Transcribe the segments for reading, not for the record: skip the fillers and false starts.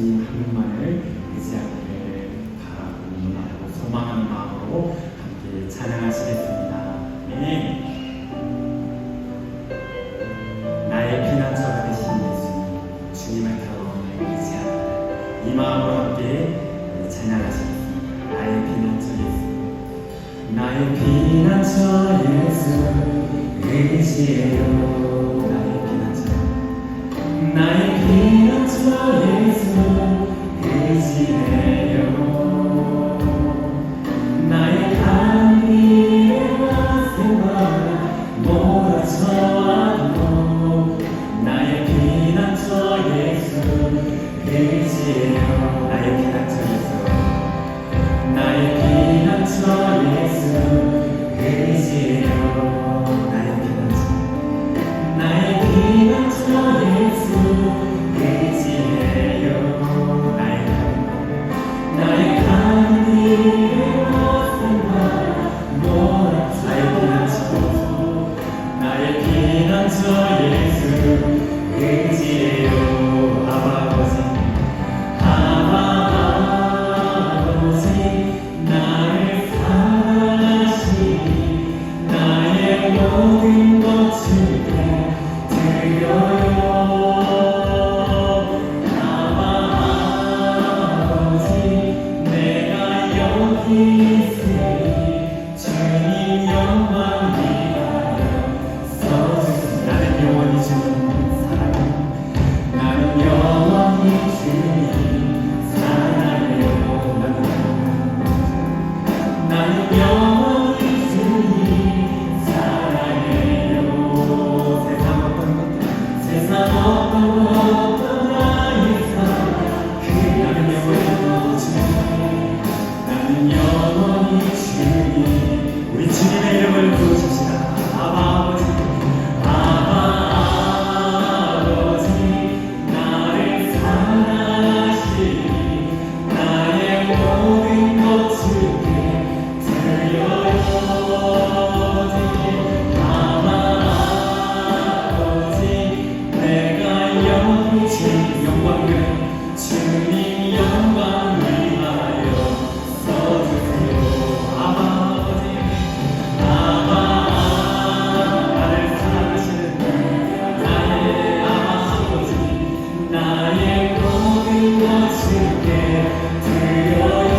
주님 한 분만을 의지하기를 바라고 소망하는 마음으로 함께 찬양하시겠습니다. 아멘. 나의 피난처가 되신 예수님, 주님을 겨우 의지하라. 이 마음으로 함께 찬양하시겠습니다. 나의 피난처 예수, 나의 피난처 예수 의지해요. 나의 피난처 예수 의지해요. 나의 강 위에 생활 몰아쳐와도 나의 피난처 예수 의지해요. 나의 피난처 예수, 나의 피난처 예수 의지해요. 나의 피난처, 나의 피난처 예수 의지해요. 나의 강 위에 생활 몰아쳐와도 나의 피난처 예수 의지해요. 아바 아버지 나를 사랑하시니 나의 모든 것 주께 드려요. 아버지 내가 여기 있으니 주님 영광 위하여 써주소서. 나는 영원히 주님 사랑해요. 나는 영원히 주님 사랑해요. 나는 영원히 주님 사랑해요. 세상 어떤 나의 사랑 나는 영원히 주님, 나는 영원히 주님. 우리 주님의 이름을 부르십시다. 아버지 나를 사랑하시니 나의 모든 것 주께 드려요. 아버지 내가 영원히 주님 영광 위하여 주님 영광 위하여 써주세요. 아버지 나를 사랑하시는 나의 아버지 나의 모든 것 주께 드려요.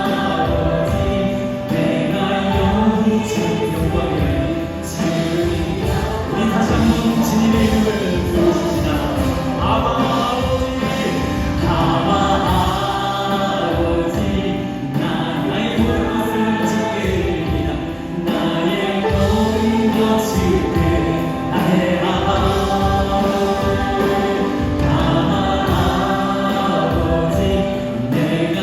아버지 내가 영원히 주님 영광 위하여 주님. 우리 다시 한번 주님의 이름을 부르십시다. 아버지 나의 모든 것을 주께 드립니다. 나의 모든 것 주께 나의 아버지 내가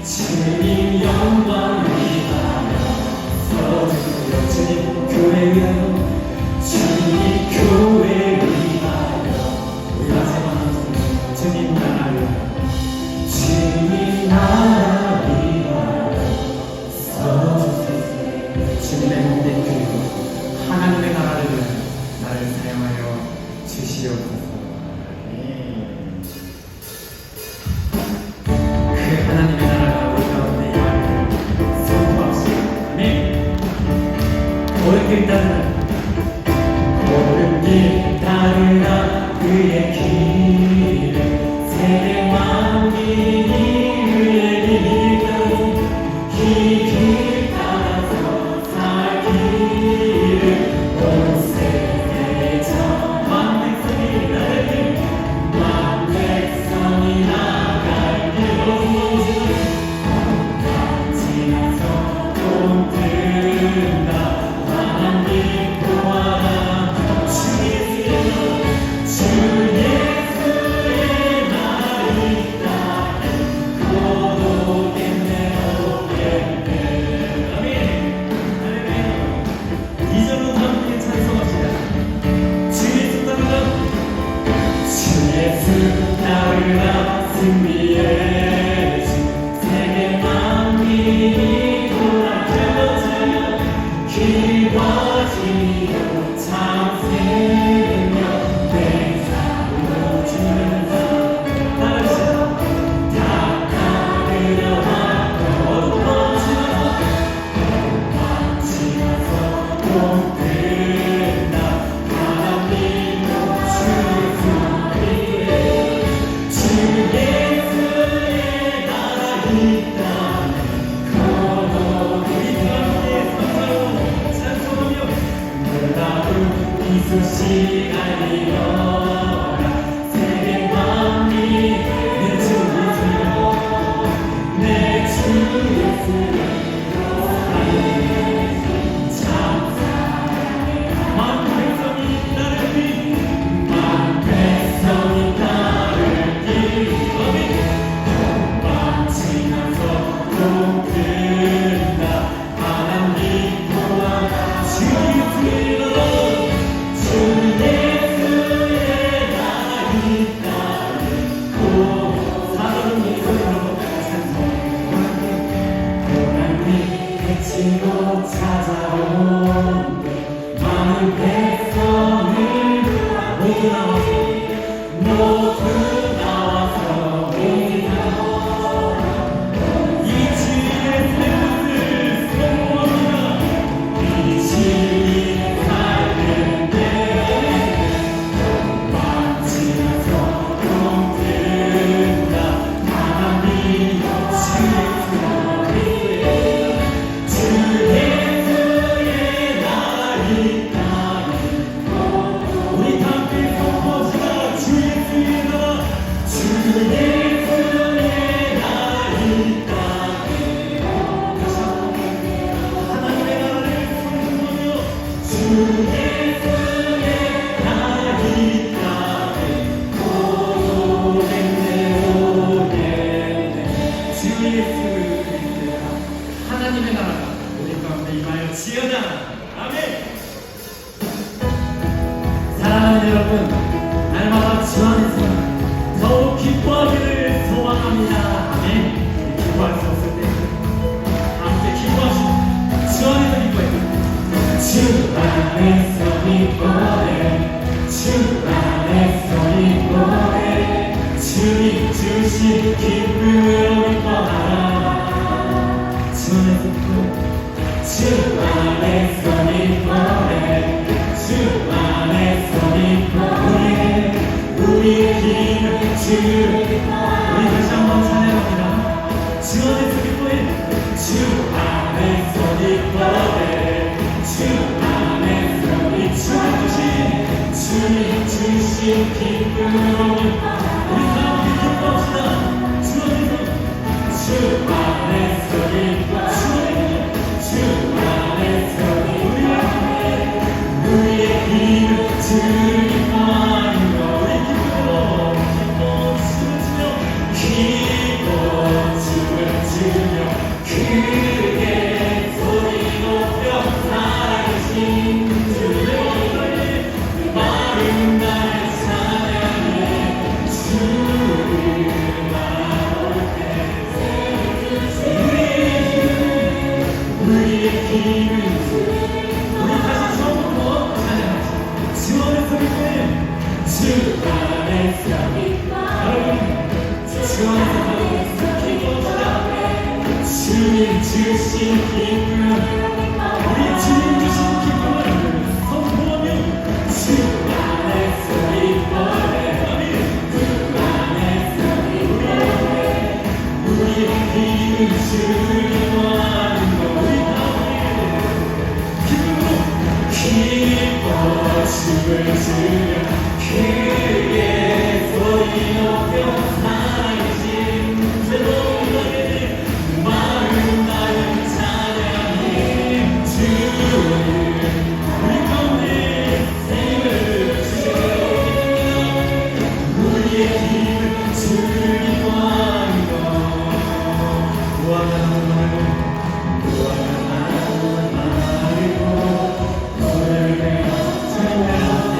주님 영광 위하여 써주세요. 주님 교회 위하여 주님 교회 위하여 우리 마지막 주님 나라 위하여 주님 나라 위하여 써주세요. 주님의 몸된 교회 하나님의 나라를 위하여 나를 사용하여 주시옵소서. 그 하나님의 나라가 우리 가운데 임하기를 선포합시다. 아멘. 오른길 따르라 오른길 따르라 그의 길을 세계 만민이 그의 길까지 이 길 따라서 살기를 온 세계 전 백성이 나갈 길 만 백성이 나갈 길 지나서 또 든다 하나님 외치고 찾아오는데 많은 백성을 모두 나와서 우리가 이 진리의 뜻을 선포합니다. 이 진리의 삶을 마치면서 동든다. 하나님 주 예수의 날이 우리 함께 선포합시다. 주 예수의 날, 주 예수의 날이 하나님의 나라를 선포하며 주 예수의 날이 오겠네. 주 예수 그리스도가 하나님의 나라가 우리 가운데 임하여 지어다. 아멘. 사랑하는 여러분, 날마다 주 안에서 더욱 기뻐하기를 소망합니다. 아멘. 기뻐할 수 없을 때 함께 기뻐하시고 주 안에서 기뻐해. 주 안에서 기뻐해. 주 안에서 기뻐해. 주님 주신 기쁨으로 기뻐하라. 주 안에서 기뻐해. 주 안에서 기뻐해. 주 안에서 기뻐해. 우리의 힘을 주를 우리 다시 한번 찬양합니다. 주 안에서 기뻐해. 주 안에서 기뻐해. 주 안에서 주님 주신 기쁨으로 우리 다 함께 기뻐합시다. 주 안에서 기뻐. 주 안에서 우리의 힘을 주를 기뻐하는 것. 우리 기뻐 춤을 추며 크게 소리 높여 살아계신 주의 마른 날 찬양해. 주를 나올 때 우리의 힘을 우리 다시 처음부터 찬양하자. 주 안에서 기뻐해. 주 안에서 여러분 주 안에서 기뻐합시다. 주님 주신 기쁨 우리 주님 주신 기쁨을 선포하며 주 안에서 기뻐해. 그 안에서 우리의 힘은 주를 기뻐하는 것. 우리 기뻐 춤을 추며 크게 소리 높여 살아계신 새로운 날에 마른 나를 찬양해. 주를 우리 가운데 힘을 주시옵소서. 우리의 힘을 주를 기뻐하는 것. 무한한 말고 무한한 말고 주를 내가 찬양하세.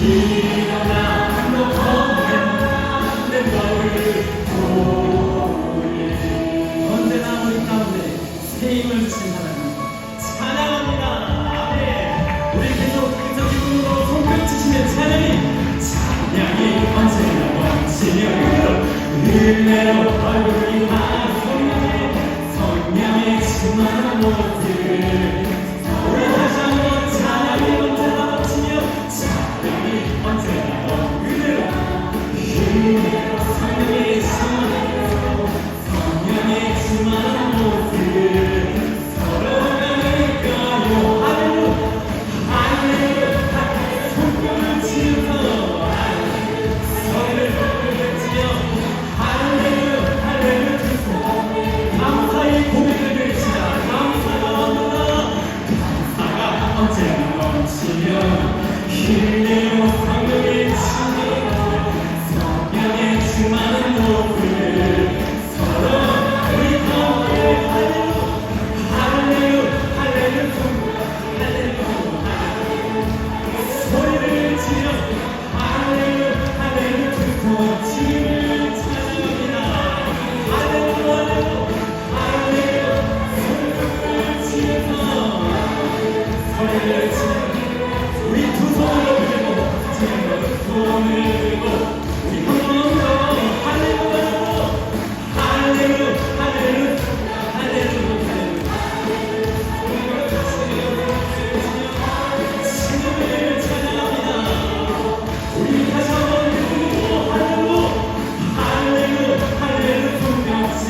일어나 내 너를 보리. 언제나 우리 가운데 새 힘을 주신 하나님 찬양합니다. 아멘. 우리 계속 그저 기쁨으로 손뼉 치시는 찬양이 언제나 넘치며 은혜로 얼굴이 성령의 충만한 모습. 우리 다시 한번 찬양이 언제나 넘치며 찬양이 언제나 은혜로 성령의 충만한 모습. 서로 나니까요. 할렐루야 손뼉을 치면서 소리를 지어 할렐루야 할렐루야 감사의 고백을 드립시다. 감사가 언제나 넘치며 힘내어 성령의 충만한 모습. 서로 우리 가운데 할렐루야 할렐루야 소리를 지어 할렐루야 할렐루야 주님을 찬양합니다. 할렐루야 할렐루야 손을 치면서 소리를 지어 우리 두 손으로 들고 주님을 손을 들고 우리 한 번 더 할렐루야 할렐루야 할렐루야 할렐루야 주님을 찬양합니다. 우리 다시 한번 들고 할렐루야 할렐루야 할렐루야 손뼉치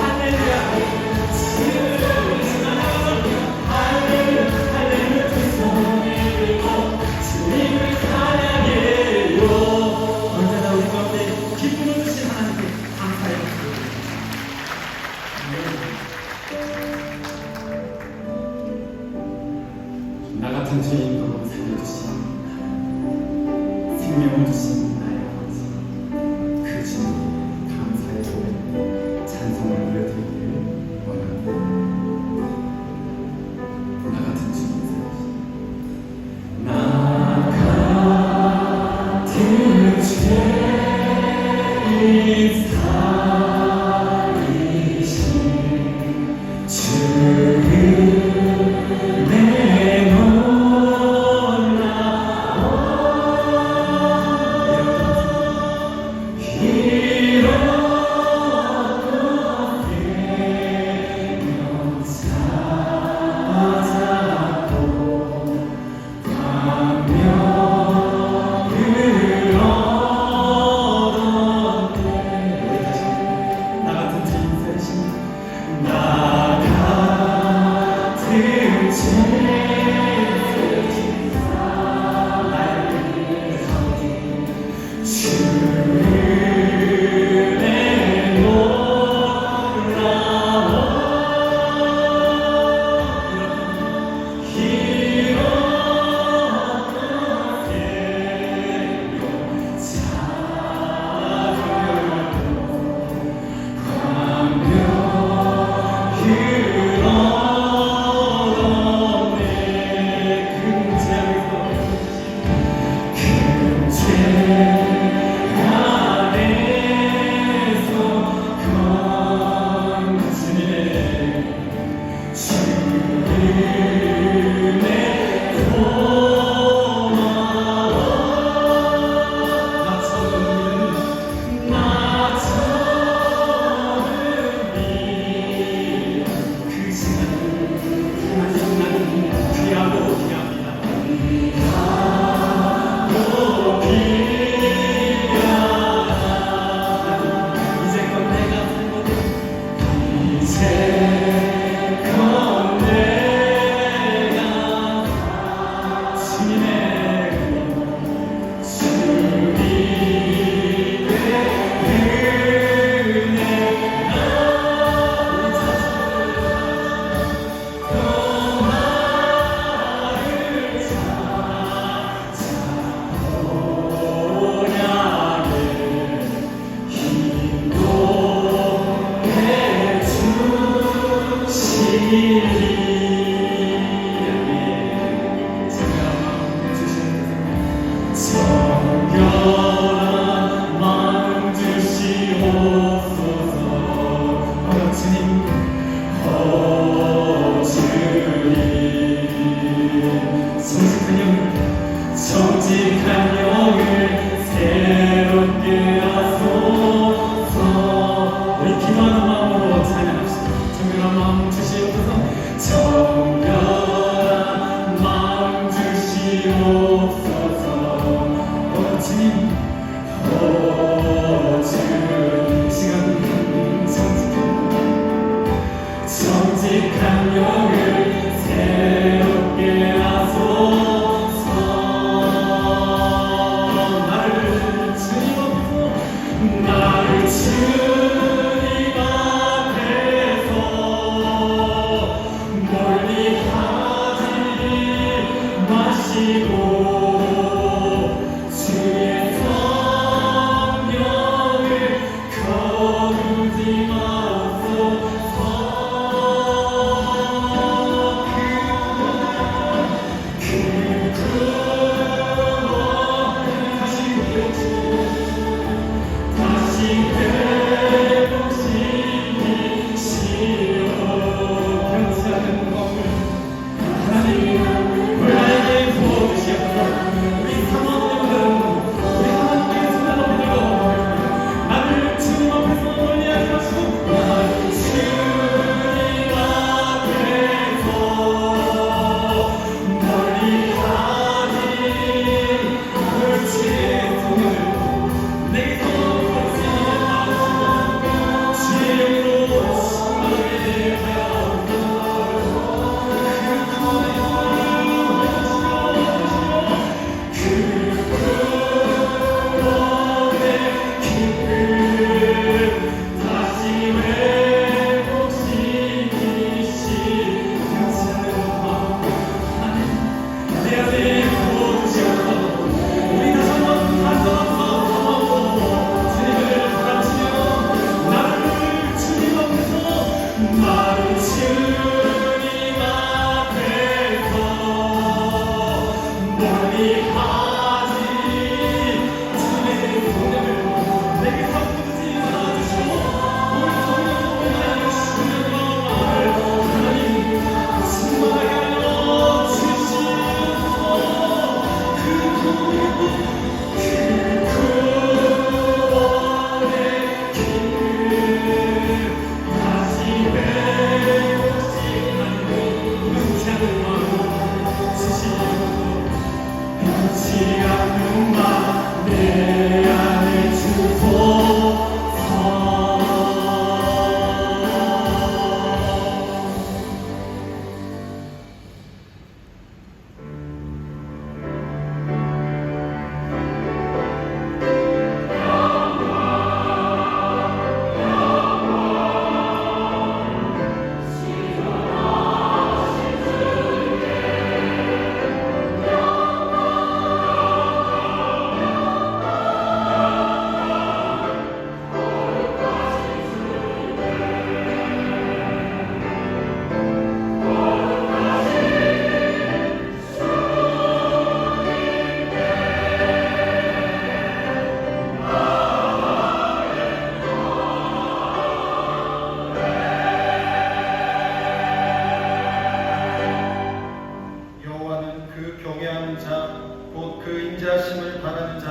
할렐루야 주님을 찬양하며 할렐루야 할렐루야 두 손을 들고 주님을 찬양해요. 언제나 우리 가운데 기쁨을 주신 하나님께 감사해요. 나 같은 죄인도 살려주신 생명을 주신 나의 아버지, 그 주님께 감사의 고백, 찬송을 올려드리기를 원합니다. 나 같은 주님 살려주신 나 같은 죄인 살리신 주를 내 놀라워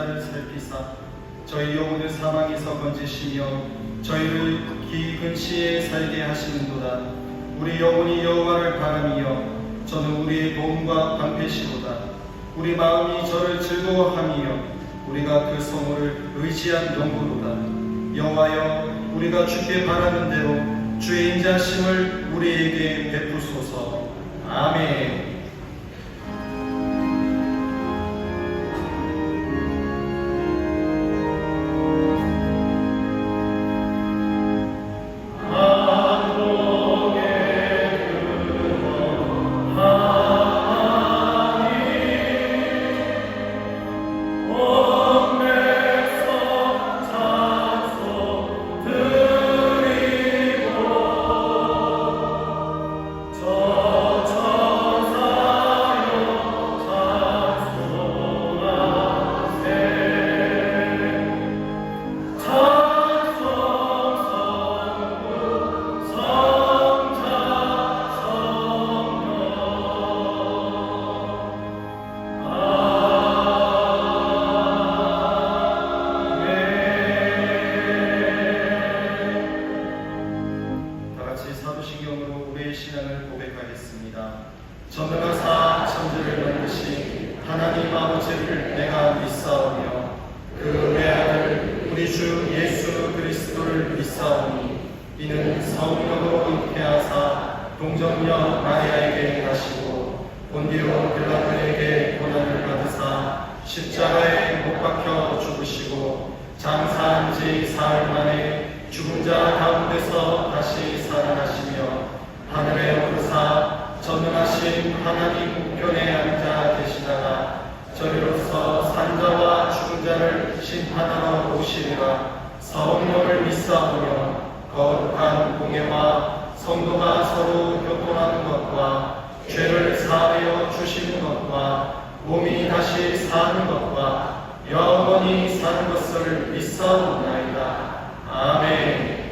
역사를 살피사 저희 영혼을 사망에서 건지시며 저희를 기근 시에 살게 하시는도다. 우리 영혼이 여호와를 바라미여 저는 우리의 도움과 방패시로다. 우리 마음이 저를 즐거워하며 우리가 그 성호를 의지한 영구로다. 여호와여 우리가 주께 바라는 대로 주의 인자심을 우리에게 베푸소서. 아멘. 사도신경으로 우리의 신앙을 고백하겠습니다. 전능하사 천지를 만드신 하나님 아버지를 내가 믿사오며 그 외아들 우리 주 예수 그리스도를 믿사오니 이는 성령으로 잉태하사 동정녀 마리아에게 가시고 본디오 빌라도에게 고난을 받으사 십자가에 못 박혀 죽으시고 장사한 지 사흘 만에 죽은 자 가운데서 다시 살아나시며 하늘에 오르사 전능하신 하나님 우편에 앉아 계시다가 저리로서 산자와 죽은 자를 심판하러 오시리라. 성령을 믿사오며 거룩한 공예와 성도가 서로 교통하는 것과 죄를 사하여 주시는 것과 몸이 다시 사는 것과 영원히 사는 것을 믿사옵나이다. 아멘.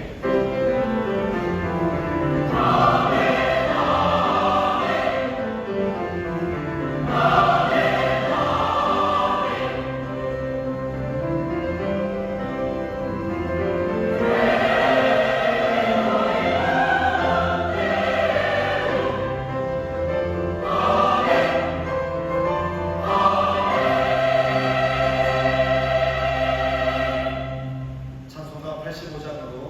찬송가 85장으로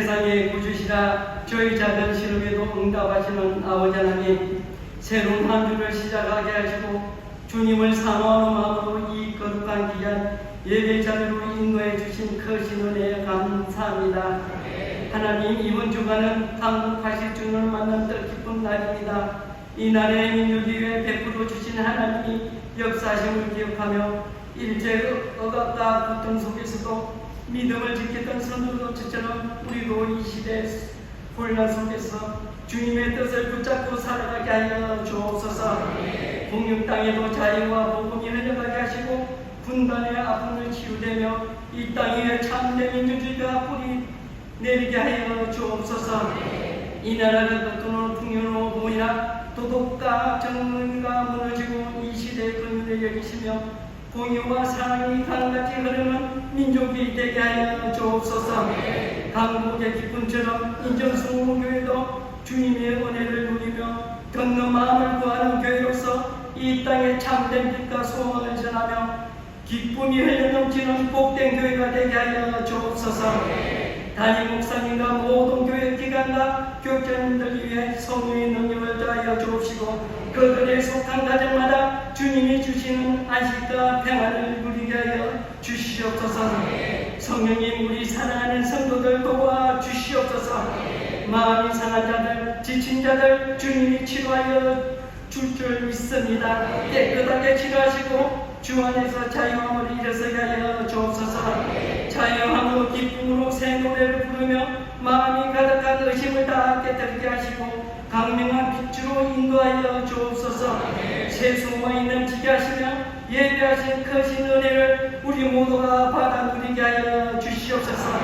세상의 구주시라 저희 작은 시름에도 응답하시는 아버지 하나님, 새로운 한 주를 시작하게 하시고 주님을 사모하는 마음으로 이 거룩한 기간 예배 자리로 인도해 주신 크신 은혜에 감사합니다. 하나님, 이번 주간은 한국 80주년을 맞는 뜻깊은 날입니다. 이 날에 민족이 위해 베풀어 주신 하나님이 역사하심을 기억하며 일제 억압과 고통 속에서도 믿음을 지켰던 선조들처럼 우리도 이 시대 혼란 속에서 주님의 뜻을 붙잡고 살아가게 하여 주옵소서. 북녘 땅에도 자유와 복음이 흘러가게 하시고 분단의 아픔을 치유되며 이 땅 위에 참된 민주주의가 뿌리 내리게 하여 주옵소서. 이 나라를 끊어 풍요로 보이나 도덕과 정의가 무너지고 이 시대의 근위를 여기시며 공의와 사랑이 강같이 흐르는 민족이 되게 하여 주옵소서. 강국의 기쁨처럼 인정수교회도 주님의 은혜를 누리며 걷는 마음을 구하는 교회로서 이 땅에 참된 빛과 소망을 전하며 기쁨이 흘러넘치는 복된 교회가 되게 하여 주옵소서. 담임 목사님과 모든 교회 기관과 교육자님들 위해 성령의 능력을 더하여 주옵시고 그들의 속한 가정마다 주님이 주시는 안식과 평안을 누리게 하여 주시옵소서. 성령님, 우리 사랑하는 성도들 도와 주시옵소서. 마음이 상한 자들, 지친 자들 주님이 치료하여 줄 줄 믿습니다. 깨끗하게 치료하시고 주 안에서 자유함을 일어서게 하여 주옵소서. 자유함으로 기쁨으로 새 노래를 부르며 마음이 가득한 의심을 다 깨뜨리게 하시고 강명한 빛으로 인도하여 주옵소서. 세수와 있는 지게 하시며 예배하신 크신 은혜를 우리 모두가 받아 누리게 하여 주시옵소서.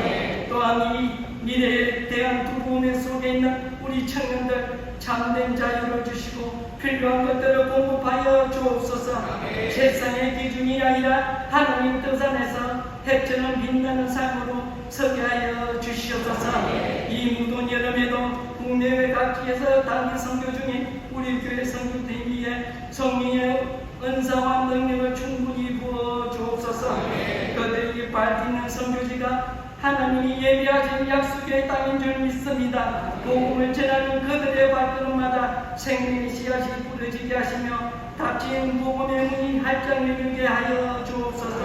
또한 이 미래에 대한 두려움 속에 있는 우리 청년들 참된 자유를 주시고 필요한 것들을 공급하여 주옵소서. 세상의 기준이 아니라 하나님 뜻 안에서 해처럼 빛나는 삶으로 서게 하여 주시옵소서. 이 무더운 여름에도 국내외 각지에서 단기 선교 중인 우리 교회 선교팀 위에 성령의 은사와 능력을 충분히 부어 주옵소서. 그들이 밟히는 선교지가 하나님이 예비하신 약속의 땅인 줄 믿습니다. 복음을 전하는 그들의 발걸음마다 생명의 씨앗이 뿌려지게 하시며 닫힌 복음의 문이 활짝 열리게 하여 주옵소서.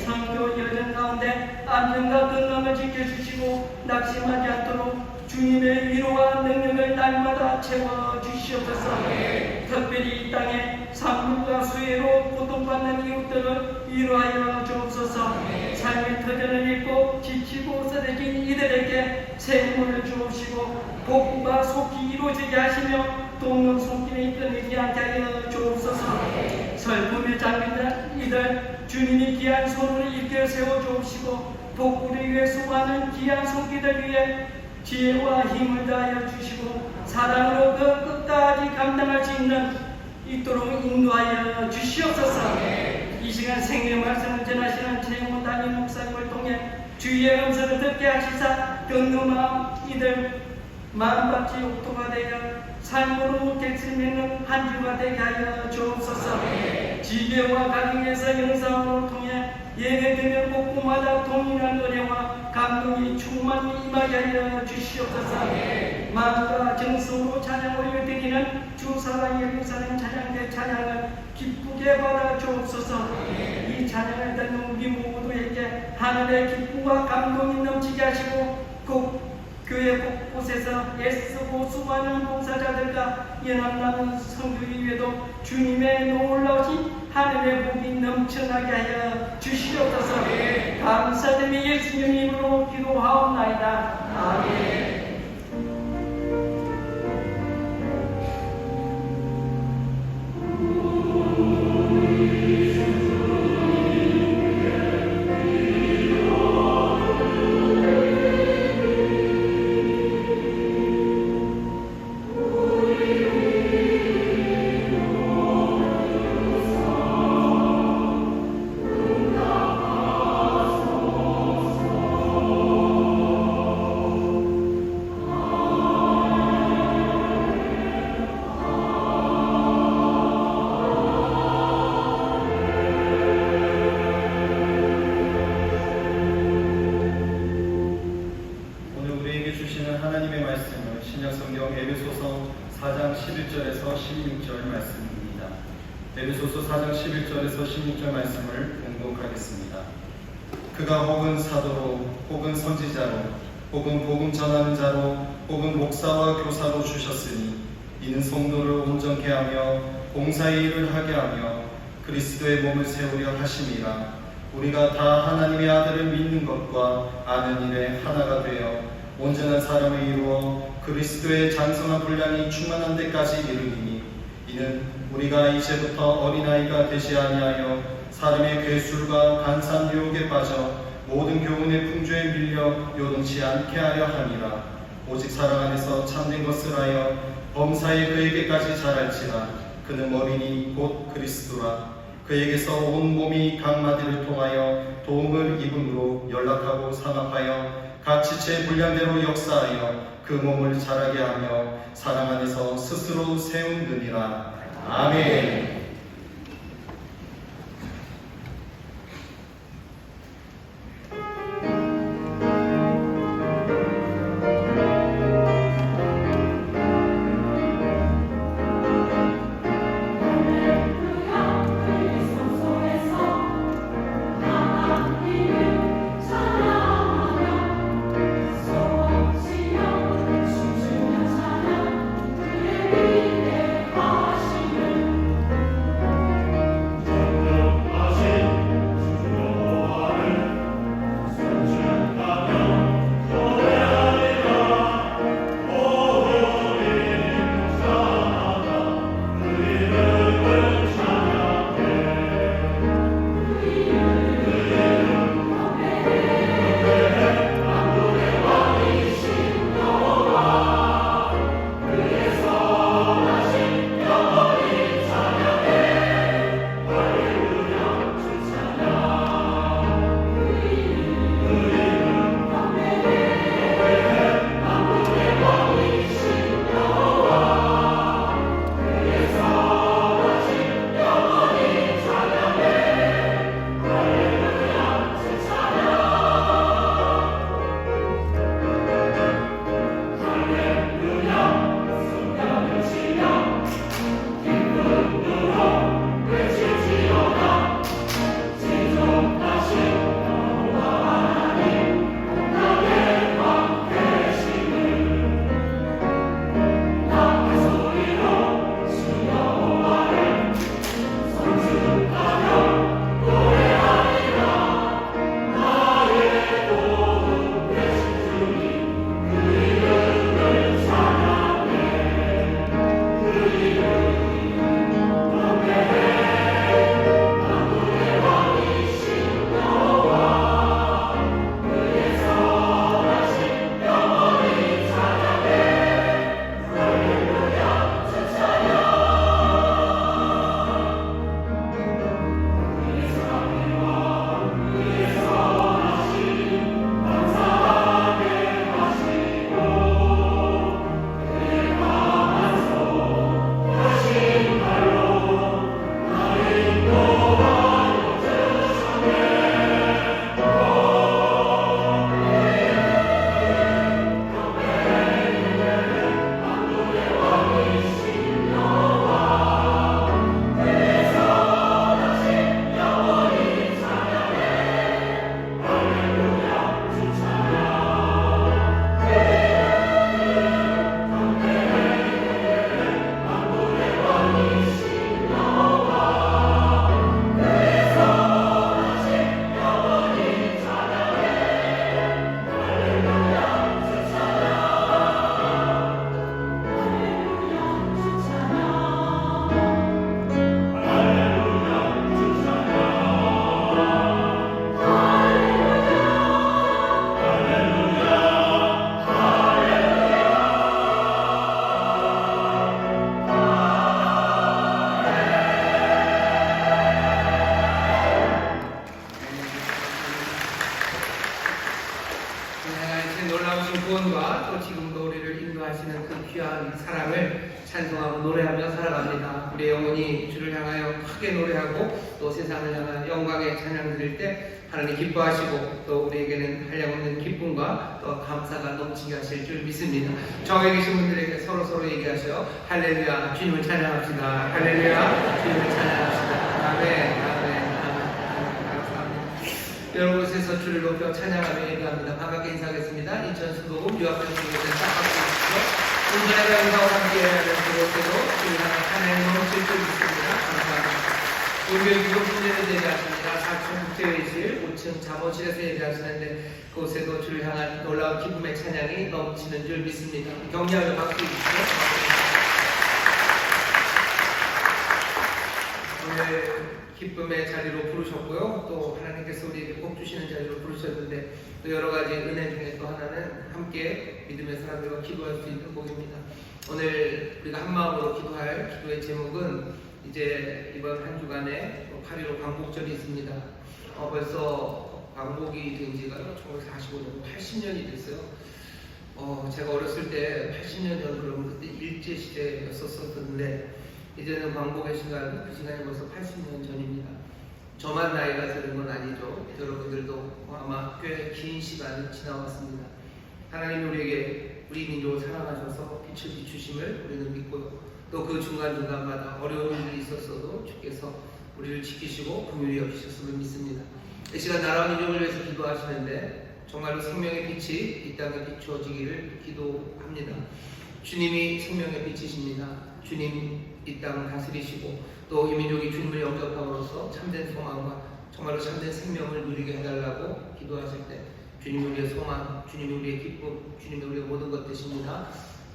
선교 여정 가운데 안전과 건강을 지켜주시고 낙심하지 않도록 주님의 위로와 능력을 날마다 채워주시옵소서. 특별히 이 땅에 산불과 수해로 고통받는 이웃들을 위로하여 주옵소서. 삶의 터전을 잃고 지치고 쓰러진 이들에게 새 힘을 주옵시고 복구가 속히 이루어지게 하시며 돕는 손길이 끊이지 않게 하여 주옵소서. 슬픔에 잠긴 이들 주님이 귀한 손으로 일깨워 세워 주옵시고 복구를 위해 수고하는 귀한 손길을 위해 지혜와 힘을 다하여 주시고 사랑으로 그 끝까지 감당할 수 있는 있도록 인도하여 주시옵소서. 이 시간 생명 말씀을 전하시는 최영훈 담임 목사님을 통해 주의 음성을 듣게 하시사 경노마 이들 마음같이 옥토가 되어 삶으로 객실맺는 한 주가 되게 하여 주옵소서. 지교와 가정에서 영상으로 통해 예배드리는 곳곳마다 동일한 은혜와 감동이 충만히 임하게 하여 주시옵소서. 마음과 정성으로 찬양 올려드리는 주 사랑 예루살렘 찬양대 찬양을 기쁘게 받아 주옵소서. 이 찬양을 듣는 우리 모두에게 하늘의 기쁨과 감동이 넘치게 하시고 꼭 교회 곳곳에서 애쓰고 수고하는 봉사자들과 연합나는 성도들 위에도 주님의 놀라우신 하늘의 복이 넘쳐나게 하여 주시옵소서. 감사드리며 예수님 이름으로 기도하옵나이다. 아멘. 주시는 하나님의 말씀은 신약성경 에베소서 4장 11절에서 16절 말씀입니다. 에베소서 4장 11절에서 16절 말씀을 봉독하겠습니다. 그가 혹은 사도로 혹은 선지자로 혹은 복음 전하는 자로 혹은 목사와 교사로 주셨으니 이는 성도를 온전케 하며 봉사의 일을 하게 하며 그리스도의 몸을 세우려 하심이라. 우리가 다 하나님의 아들을 믿는 것과 아는 일에 하나가 되어 온전한 사람을 이루어 그리스도의 장성한 분량이 충만한 데까지 이르리니 이는 우리가 이제부터 어린아이가 되지 아니하여 사람의 괴술과 간사한 유혹에 빠져 모든 교훈의 풍조에 밀려 요동치 않게 하려 함이라. 오직 사랑 안에서 참된 것을 하여 범사에 그에게까지 자랄지라. 그는 머리니 곧 그리스도라. 그에게서 온 몸이 각 마디를 통하여 도움을 입음으로 연락하고 상합하여 각 지체의 분량대로 역사하여 그 몸을 자라게 하며 사랑 안에서 스스로 세우느니라. 아멘. 하시는 그 귀한 사랑을 찬송하고 노래하며 살아갑니다. 우리 영혼이 주를 향하여 크게 노래하고 또 세상을 향하여 영광의 찬양 드릴 때 하나님 기뻐하시고 또 우리에게는 한량없는 기쁨과 또 감사가 넘치게 하실 줄 믿습니다. 저에 계신 분들에게 서로 얘기하셔. 할렐루야, 주님을 찬양합시다. 할렐루야, 주님을 찬양합시다. 아멘, 감사합니다. 여러 곳에서 주를 높여 찬양하며 예배합니다. 반갑게 인사하겠습니다. 인천 수도금 유학생들에게 딱 박수 주시죠. 운전의 감사와 함께하는 그곳에도 주를 향해 찬양이 넘칠 줄 믿습니다. 감사합니다. 우리 기독교인들을 예배하십니다. 4층 국제회의실, 5층 잠옷실에서 예배하시는데 그곳에도 주를 향한 놀라운 기쁨의 찬양이 넘치는 줄 믿습니다. 격려하며 박수 주시죠. 오늘 기쁨의 자리로 부르셨고요. 또 하나님께서 우리에게 꼭 주시는 자리로 부르셨는데 또 여러 가지 은혜 중에 또 하나는 함께 믿음의 사람들과 기도할 수 있는 곡입니다. 오늘 우리가 한 마음으로 기도할 기도의 제목은 이제 이번 한 주간에 8.15 광복절이 있습니다. 벌써 광복이 된 지가 1945년, 80년이 됐어요. 제가 어렸을 때 80년 전 그러면 그때 일제시대였었는데 이제는 광복의 시간, 그 시간이 벌써 80년 전입니다. 저만 나이가 드는 건 아니죠. 여러분들도 아마 꽤 긴 시간이 지나왔습니다. 하나님 우리에게 우리 민족을 사랑하셔서 빛을 비추심을 우리는 믿고요. 또 그 중간중간마다 어려운 일이 있었어도 주께서 우리를 지키시고 긍휼히 여기셨음을 믿습니다. 이 시간 나라와 민족을 위해서 기도하시는데 정말로 생명의 빛이 이 땅에 비추어지기를 기도합니다. 주님이 생명의 빛이십니다. 주님 이 땅을 다스리시고 또 이 민족이 주님을 영접함으로써 참된 소망과 정말로 참된 생명을 누리게 해달라고 기도하실 때 주님이 우리의 소망, 주님이 우리의 기쁨, 주님이 우리의 모든 것 되십니다.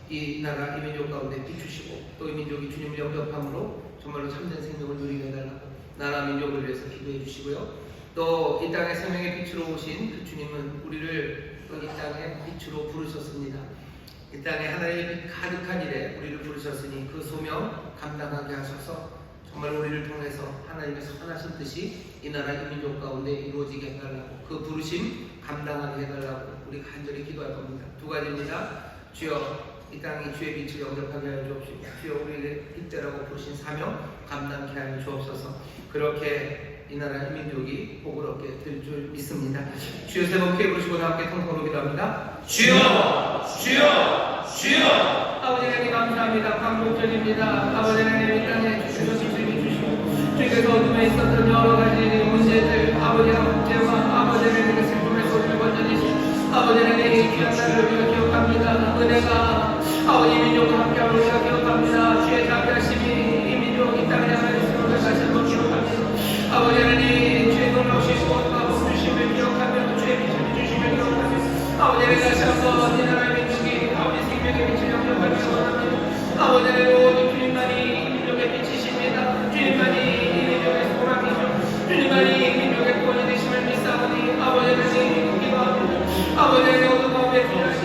이 나라, 이 민족 가운데 비추시고 또 이 민족이 주님을 영접함으로 정말로 참된 생명을 누리게 해달라고 나라 민족을 위해서 기도해 주시고요. 또 이 땅에 생명의 빛으로 오신 그 주님은 우리를 또 이 땅에 빛으로 부르셨습니다. 이 땅에 하나님의 빛 가득한 일에 우리를 부르셨으니 그 소명 감당하게 하셔서 정말 우리를 통해서 하나님의 선하신 뜻이 이 나라 이 민족 가운데 이루어지게 해달라고 그 부르심 감당하게 해달라고 우리 간절히 기도할 겁니다. 두 가지입니다. 주여 이 땅이 주의 빛을 영접하게 하여 주옵시고 주여 우리를 빛대라고 부르신 사명 감당케 하여 주옵소서. 그렇게 이 나라 이 민족이 복을 얻게 될 줄 믿습니다. 주여 세 번 크게 부르시고 다 함께 통성으로 기도합니다. 주여 주여 주여. 아버지 하나님 감사합니다. 광복절입니다. 아버지 하나님 이 땅에 주셔서 빛을 비추시고 주께서 어둠에 있었던 여러 가지 문제들 아버지와 문제와 아버지 하나님의 슬픔의 소리를 건져내시고 아버지 하나님의 귀한 날을 우리가 기억합니다. 은혜가 아버지 민족과 함께하고 우리가 기억합니다. 주의 자비하심이 이 민족 이 땅에 하나님으로 다시 한번 기억합니다. 아버지 하나님 주의 놀라우신 구원과 복주심을 기억하며 주의 빛을 주심을 기억하며 아버지 하나님 다시 한번 이 나라의 민족이 아버지 생명의 빛을 영접하기 원합니다. 아버지 하나님 오직 주님만이 이 민족의 빛이십니다. 주님만이 이 민족의 소망이죠. 주님만이 이 민족의 구원이 되심을 믿사오니 아버지 하나님 기도합니다. 아버지 하나님 어둠 가운데 주님을 때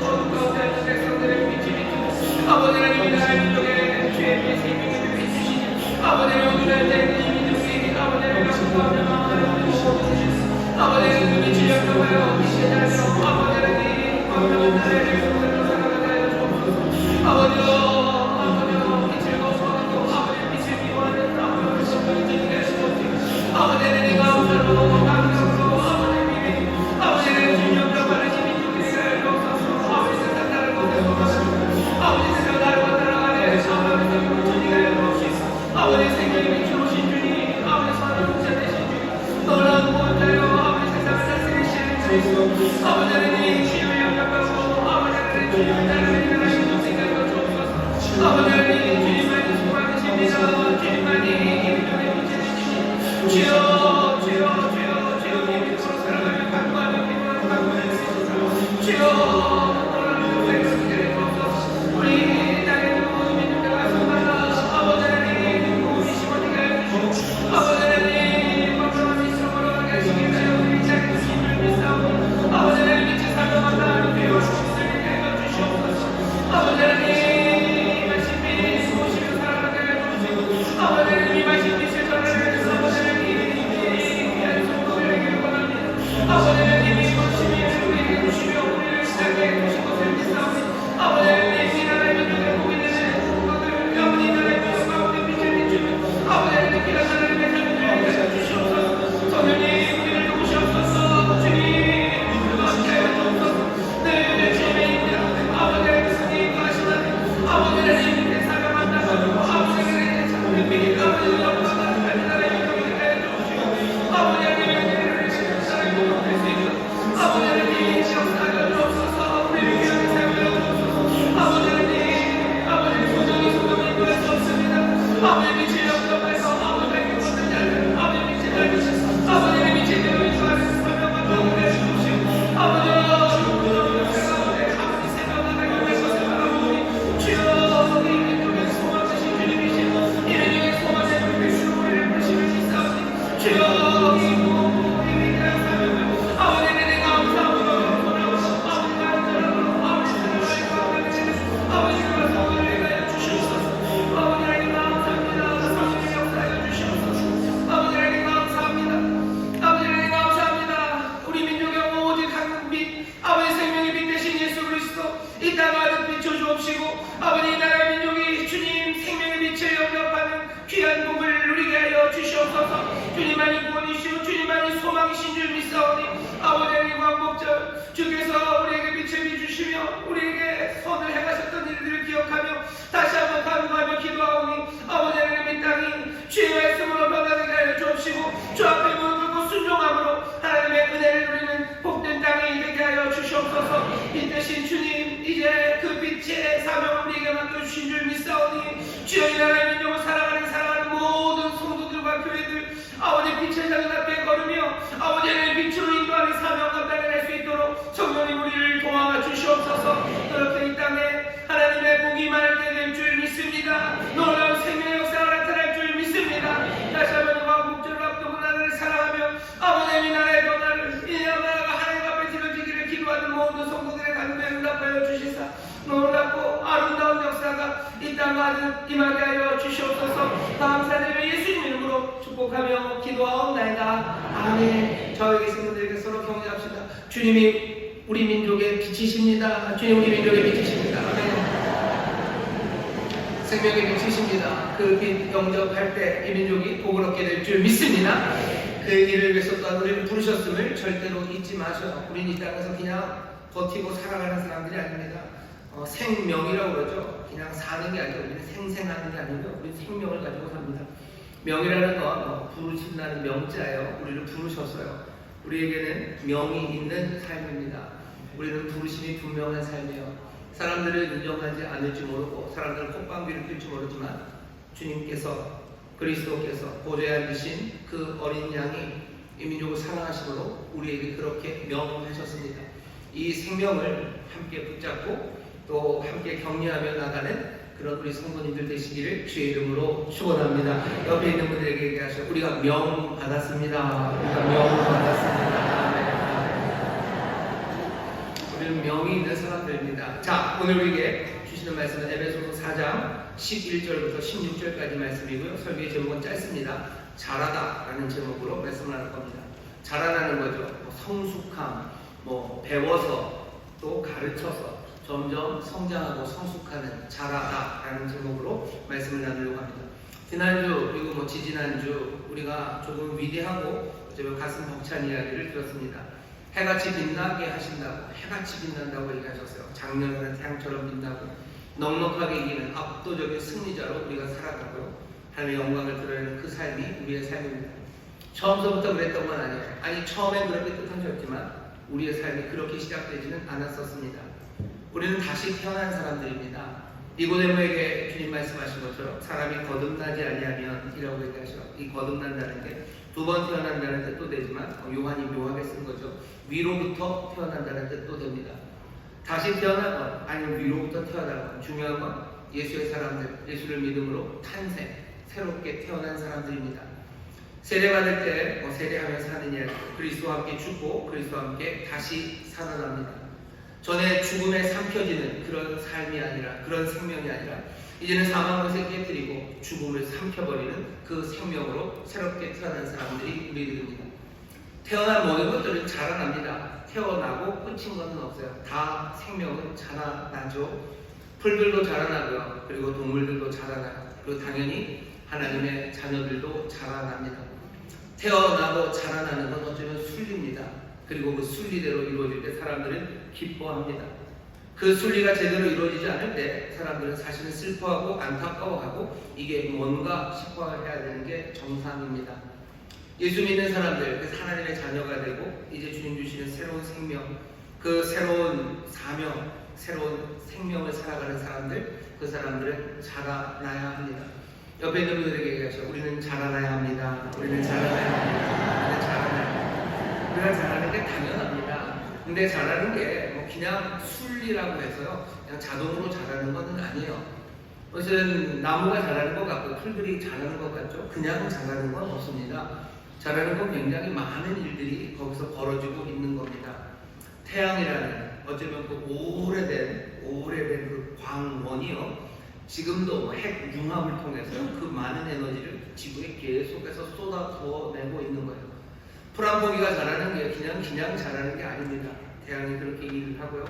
어둠 가운데 있는 백성들의 빛이 비추고 아버지 하나님 이 나라의 민족의 주의 빛 생명의 빛 주시니 아버지 하나님 오늘 때 아버지 하나님 감사하며 아버지 하나님 눈이 지려져가요 빛이 나며 아버지 하나님 광명한 나라의 소원으로 살아가게 하여 주옵소서. 아버지여 빛을 거부하고 아버지 빛을 미워하는 아버지 성령이 되게 하시옵소서. 아버지 하나님 감사로 감사로 아버지 하나님 아버지 하나님 주님 영접하는 시민족이 되게 하여 주옵소서. 아버지 세상 나를 보내소서. 아버지 세상 나를 따라가네 아버지 생명을 주니게 하여 주옵소서. 아버지 생명이 비추오신 주님 아버지 사랑을 되신 주님 놀라운 구원자여 아버지 세상을 다스리시는 주님 아버지 하나님 주님을 영접하고 아버지 하나님 주님을 따르는 하나님 동생을 주옵소서. 아버지 하나님 주님만이 소망이십니다. 주님만이 이 민족의 빛이시니 주여 주여 주여 주여 이 빛으로 살아가며 간구하며 기도하며 간구하며 주옵소서. 주여 놀라운 동생을 주옵소서. 우리 땅의 모든 민족의 가슴마다 아버지 하나님 복음이 심어지게 하여 주시고 아버지 하나님 건강한 빛으로 걸어가게 하시기 위하여 우리 자기 힘을 믿사오니 아버지 하나님 빛이 살아간다 되어 주시게 하여 주시옵소서. 아버지 하나님 말씀 빛 오시며 살아가게 하여 주시고 아버지 하나님 이 말씀 빛을 전하면서 아버지 하나님 귀한 성도들에게 원합니다. 아버지 하나님 이 말씀이 우리에게 주시며 우리를 시작해 주시고 이 땅을 비춰주옵시고 아버지 나라의 민족이 주님 생명의 빛에 영접하는 귀한 복을 누리게 하여 주시옵소서. 주님만이 구원이시오 주님만이 소망이신 줄 믿사오니 아버지 하나님 광복절 주께서 우리에게 빛을 비주시며 우리에게 선을 행하셨던 일들을 기억하며 다시 한번 간구하며 기도하오니 아버지 하나님 이 땅이 주의 말씀으로 변화되게 하여 주옵시고 주 앞에 무릎 꿇고 순종함으로 하나님의 은혜를 누리는 복된 땅이 되게 하여 주시옵소서. 이 대신 주님 이제 그 빛의 사명을 우리에게 맡겨주신 줄 믿사오니 주여 이 나라의 민족을 사랑하는 모든 성도들과 교회들 아버지 빛의 자녀 앞에 걸으며 아버지 하나님의 빛으로 인도하는 사명 감당을 할 수 있도록 성령님 우리를 도와 주시옵소서. 그렇게 이 땅에 하나님의 복이 말게 될 줄 믿습니다. 놀라운 생명의 역사가 나타날 줄 믿습니다. 다시 한번 왕복절을 앞두고 나라를 사랑하며 아버지 하나님 나라의 변화를 이 나라가 하나님 앞에 드려지기를 기도하는 모든 성도들의 간구에 응답하여 주시사 놀랍고 아름다운 역사가 이 땅 가득 임하게 하여 주시옵소서. 감사드리며 예수님 이름으로 축복하며 기도하옵나이다. 아멘. 저에게 성도들에게 서로 격려합시다. 주님이 우리 민족의 빛이십니다. 주님 우리 민족의 빛이십니다. 아멘. 생명의 빛이십니다. 그 빛 영접할 때 이 민족이 복을 얻게 될 줄 믿습니다. 그 일을 위해서 또한 우리를 부르셨음을 절대로 잊지 마셔. 우리는 이 땅에서 그냥 버티고 살아가는 사람들이 아닙니다. 생명이라고 그러죠. 그냥 사는 게 아니고 우리는 생생하는 게 아니고 우리 생명을 가지고 삽니다. 명이라는 건 부르신다는 명자예요. 우리를 부르셨어요. 우리에게는 명이 있는 삶입니다. 우리는 부르심이 분명한 삶이에요. 사람들을 인정하지 않을지 모르고 사람들은 콧방귀를 낄지 모르지만 주님께서 그리스도께서 보좌에 앉으신 그 어린 양이 이 민족을 사랑하심으로 우리에게 그렇게 명하셨습니다. 이 생명을 함께 붙잡고 또 함께 격려하며 나가는 그런 우리 성도님들 되시기를 주의 이름으로 축원합니다. 옆에 있는 분들에게 얘기하셔. 우리가 명 받았습니다. 우리가 명 받았습니다. 우리는 명이 있는 사람들입니다. 자, 오늘 우리에게 주시는 말씀은 에베소서 4장 11절부터 16절까지 말씀이고요. 설교의 제목은 짧습니다. 자라다라는 제목으로 말씀을 할 겁니다. 자라나는 거죠. 성숙함, 배워서 또 가르쳐서 점점 성장하고 성숙하는 자라다라는 제목으로 말씀을 나누려고 합니다. 지난주 그리고 지지난주 우리가 조금 위대하고 어쩌면 가슴 벅찬 이야기를 들었습니다. 해같이 빛나게 하신다고, 해같이 빛난다고 얘기하셨어요. 장렬한 태양처럼 빛나고 넉넉하게 이기는 압도적인 승리자로 우리가 살아가고요. 하나님의 영광을 드러내는 그 삶이 우리의 삶입니다. 처음부터 그랬던 건 아니에요. 아니 처음엔 그렇게 뜻하셨지만 우리의 삶이 그렇게 시작되지는 않았었습니다. 우리는 다시 태어난 사람들입니다. 니고데모에게 주님 말씀하신 것처럼 사람이 거듭나지 아니하면 이라고 얘기하셔. 이 거듭난다는 게 두 번 태어난다는 뜻도 되지만 요한이 묘하게 쓴 거죠. 위로부터 태어난다는 뜻도 됩니다. 다시 태어나건 아니면 위로부터 태어나건 중요한 건 예수의 사람들, 예수를 믿음으로 탄생, 새롭게 태어난 사람들입니다. 세례받을 때 세례하며 사는 일, 그리스도와 함께 죽고 그리스도와 함께 다시 살아납니다. 전에 죽음에 삼켜지는 그런 삶이 아니라, 그런 생명이 아니라 이제는 사망을 깨뜨리고 죽음을 삼켜버리는 그 생명으로 새롭게 태어난 사람들이 우리들입니다. 태어난 모든 것들은 자라납니다. 태어나고 끝인 것은 없어요. 다 생명은 자라나죠. 풀들도 자라나고요. 그리고 동물들도 자라나요. 그리고 당연히 하나님의 자녀들도 자라납니다. 태어나고 자라나는 건 어쩌면 순리입니다. 그리고 그 순리대로 이루어질 때 사람들은 기뻐합니다. 그 순리가 제대로 이루어지지 않을 때 사람들은 사실은 슬퍼하고 안타까워하고 이게 뭔가 싶어해야 되는 게 정상입니다. 예수 믿는 사람들, 그 하나님의 자녀가 되고 이제 주님 주시는 새로운 생명, 그 새로운 사명, 새로운 생명을 살아가는 사람들, 그 사람들은 자라나야 합니다. 옆에 있는 분들에게 얘기하셔. 우리는 자라나야 합니다. 우리는 자라나야 합니다. 우리는 자라나야 합니다. 우리가 자라는 게 당연합니다. 근데 자라는 게 그냥 순리라고 해서요, 그냥 자동으로 자라는 건 아니에요. 무슨 나무가 자라는 것 같고 풀들이 자라는 것 같죠? 그냥 자라는 건 없습니다. 자라는 건 굉장히 많은 일들이 거기서 벌어지고 있는 겁니다. 태양이라는 어쩌면 그 오래된 그 광원이요, 지금도 핵 융합을 통해서 그 많은 에너지를 지구에 계속해서 쏟아부어내고 있는 거예요. 풀 한 포기가 자라는 게 그냥 자라는 게 아닙니다. 태양이 그렇게 일을 하고요.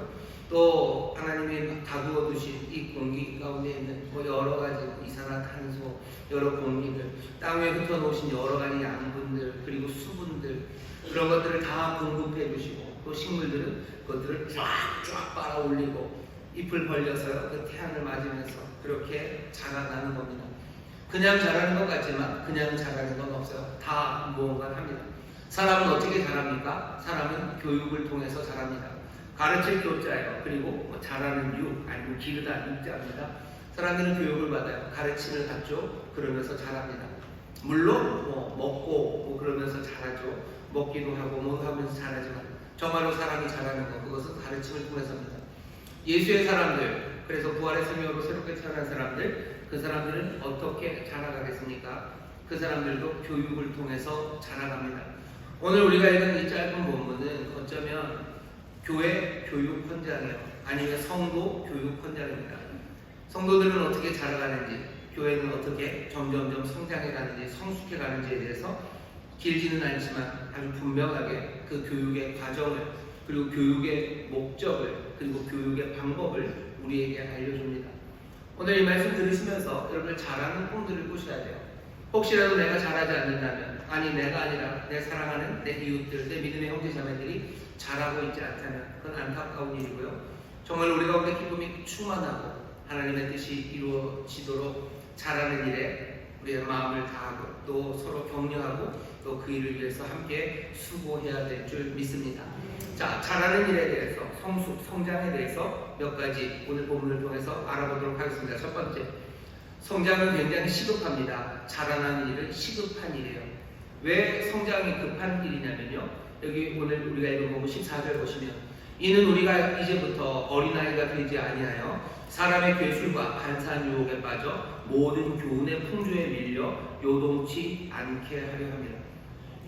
또 하나님이 다루어 두신 이 공기 가운데 있는 뭐 여러 가지 이산화탄소, 여러 공기들, 땅 위에 흩어놓으신 여러 가지 양분들, 그리고 수분들, 그런 것들을 다 공급해 주시고, 또 식물들은 그것들을 쫙쫙 빨아 올리고 잎을 벌려서요, 그 태양을 맞으면서 그렇게 자라나는 겁니다. 그냥 자라는 것 같지만 그냥 자라는 건 없어요. 다 무언가를 합니다. 사람은 어떻게 자랍니까? 사람은 교육을 통해서 자랍니다. 가르칠 교자예요. 그리고 자라는 육, 아니면 기르다 육자입니다. 사람들은 교육을 받아요. 가르침을 받죠. 그러면서 자랍니다. 물론 먹고 그러면서 자라죠. 먹기도 하고 뭐 하면서 자라지만 정말로 사람이 자라는 것, 그것은 가르침을 통해서입니다. 예수의 사람들, 그래서 부활의 생명으로 새롭게 태어난 사람들, 그 사람들은 어떻게 자라가겠습니까? 그 사람들도 교육을 통해서 자라갑니다. 오늘 우리가 읽은 이 짧은 본문은 어쩌면 교회 교육 헌장이요, 아니면 성도 교육 헌장입니다. 성도들은 어떻게 자라가는지, 교회는 어떻게 점점점 성장해가는지, 성숙해가는지에 대해서 길지는 않지만 아주 분명하게 그 교육의 과정을, 그리고 교육의 목적을, 그리고 교육의 방법을 우리에게 알려줍니다. 오늘 이 말씀 들으시면서 여러분들 잘하는 꿈들을 꾸셔야 돼요. 혹시라도 내가 잘하지 않는다면, 아니 내가 아니라 내 사랑하는 내 이웃들, 내 믿음의 형제자매들이 잘하고 있지 않다면 그건 안타까운 일이고요. 정말 우리 가운데 기쁨이 충만하고 하나님의 뜻이 이루어지도록 잘하는 일에 우리의 마음을 다하고 또 서로 격려하고 또 그 일을 위해서 함께 수고해야 될 줄 믿습니다. 자, 잘하는 일에 대해서, 성장에 대해서 몇 가지 오늘 본문을 통해서 알아보도록 하겠습니다. 첫 번째, 성장은 굉장히 시급합니다. 자라나는 일은 시급한 일이에요. 왜 성장이 급한 일이냐면요, 여기 오늘 우리가 읽은 본문 14절 보시면, 이는 우리가 이제부터 어린아이가 되지 아니하여 사람의 괴술과 간사한 유혹에 빠져 모든 교훈의 풍조에 밀려 요동치 않게 하려 합니다.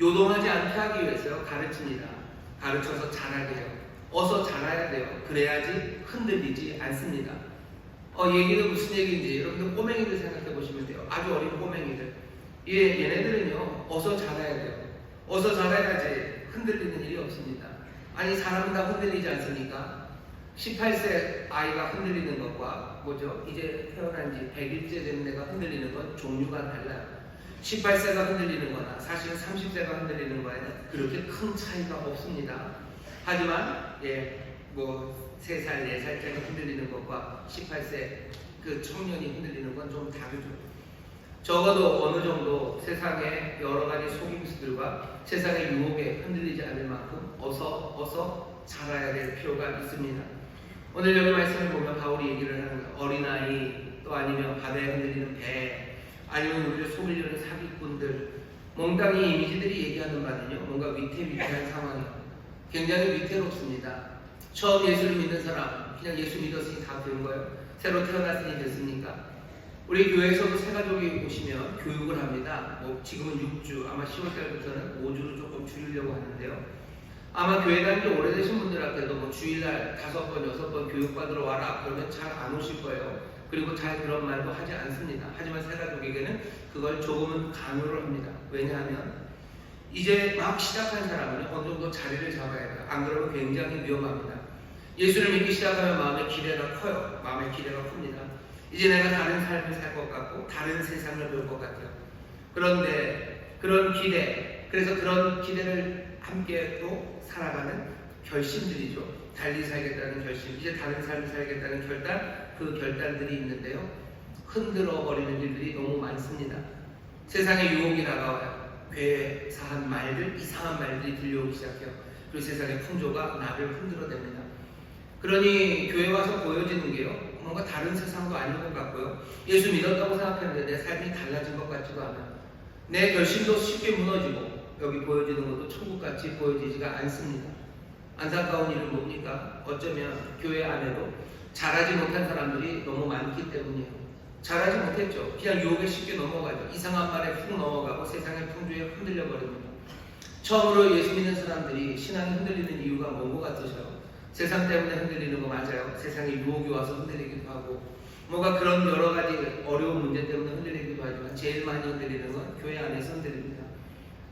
요동하지 않게 하기 위해서요, 가르칩니다. 가르쳐서 자라게 해요. 어서 자라야 돼요. 그래야지 흔들리지 않습니다. 얘기는 무슨 얘기인지 여러분들 꼬맹이들 생각해 보시면 돼요. 아주 어린 꼬맹이들. 얘네들은요, 어서 자라야 돼요. 어서 자라야지 흔들리는 일이 없습니다. 아니, 사람은 다 흔들리지 않습니까? 18세 아이가 흔들리는 것과 이제 태어난 지 100일째 되는 애가 흔들리는 건 종류가 달라요. 18세가 흔들리는 거나 사실은 30세가 흔들리는 거에는 그렇게 큰 차이가 없습니다. 하지만 3살, 4살짜리 흔들리는 것과 18세 그 청년이 흔들리는 건 좀 다르죠. 적어도 어느 정도 세상의 여러 가지 속임수들과 세상의 유혹에 흔들리지 않을 만큼 어서 자라야 될 필요가 있습니다. 오늘 여기 말씀을 보면 바울이 얘기를 하는 거예요. 어린아이, 또 아니면 바다에 흔들리는 배, 아니면 우리를 속이려는 사기꾼들, 몽땅이 이미지들이 얘기하는 바는요, 뭔가 위태위태한 상황이에요. 굉장히 위태롭습니다. 처음 예수를 믿는 사람, 그냥 예수 믿었으니 다 된 거예요. 새로 태어났으니 됐습니까? 우리 교회에서도 새가족이 오시면 교육을 합니다. 지금은 6주, 아마 10월달부터는 5주로 조금 줄이려고 하는데요. 아마 교회 다닌 지 오래되신 분들한테도 주일날 5번, 6번 교육받으러 와라 그러면 잘 안 오실 거예요. 그리고 잘 그런 말도 하지 않습니다. 하지만 새가족에게는 그걸 조금은 강요를 합니다. 왜냐하면 이제 막 시작한 사람은 어느 정도 자리를 잡아야 돼요. 안 그러면 굉장히 위험합니다. 예수를 믿기 시작하면 마음의 기대가 커요. 마음의 기대가 큽니다. 이제 내가 다른 삶을 살 것 같고 다른 세상을 볼 것 같아요. 그런데 그런 기대, 그래서 그런 기대를 함께 또 살아가는 결심들이죠. 달리 살겠다는 결심, 이제 다른 삶을 살겠다는 결단, 그 결단들이 있는데요, 흔들어 버리는 일들이 너무 많습니다. 세상의 유혹이 다가와요. 괴사한 말들, 이상한 말들이 들려오기 시작해요. 그리고 세상의 풍조가 나를 흔들어댑니다. 그러니 교회 와서 보여지는 게요, 뭔가 다른 세상도 아닌 것 같고요, 예수 믿었다고 생각했는데 내 삶이 달라진 것 같지도 않아요. 내 결심도 쉽게 무너지고 여기 보여지는 것도 천국같이 보여지지가 않습니다. 안타까운 일은 뭡니까? 어쩌면 교회 안에도 잘하지 못한 사람들이 너무 많기 때문이에요. 잘하지 못했죠. 그냥 유혹에 쉽게 넘어가죠. 이상한 말에 훅 넘어가고 세상의 풍조에 흔들려 버립니다. 처음으로 예수 믿는 사람들이 신앙이 흔들리는 이유가 뭔 것 같으셔요? 세상 때문에 흔들리는 거 맞아요. 세상에 유혹이 와서 흔들리기도 하고 뭔가 그런 여러 가지 어려운 문제 때문에 흔들리기도 하지만 제일 많이 흔들리는 건 교회 안에서 흔들립니다.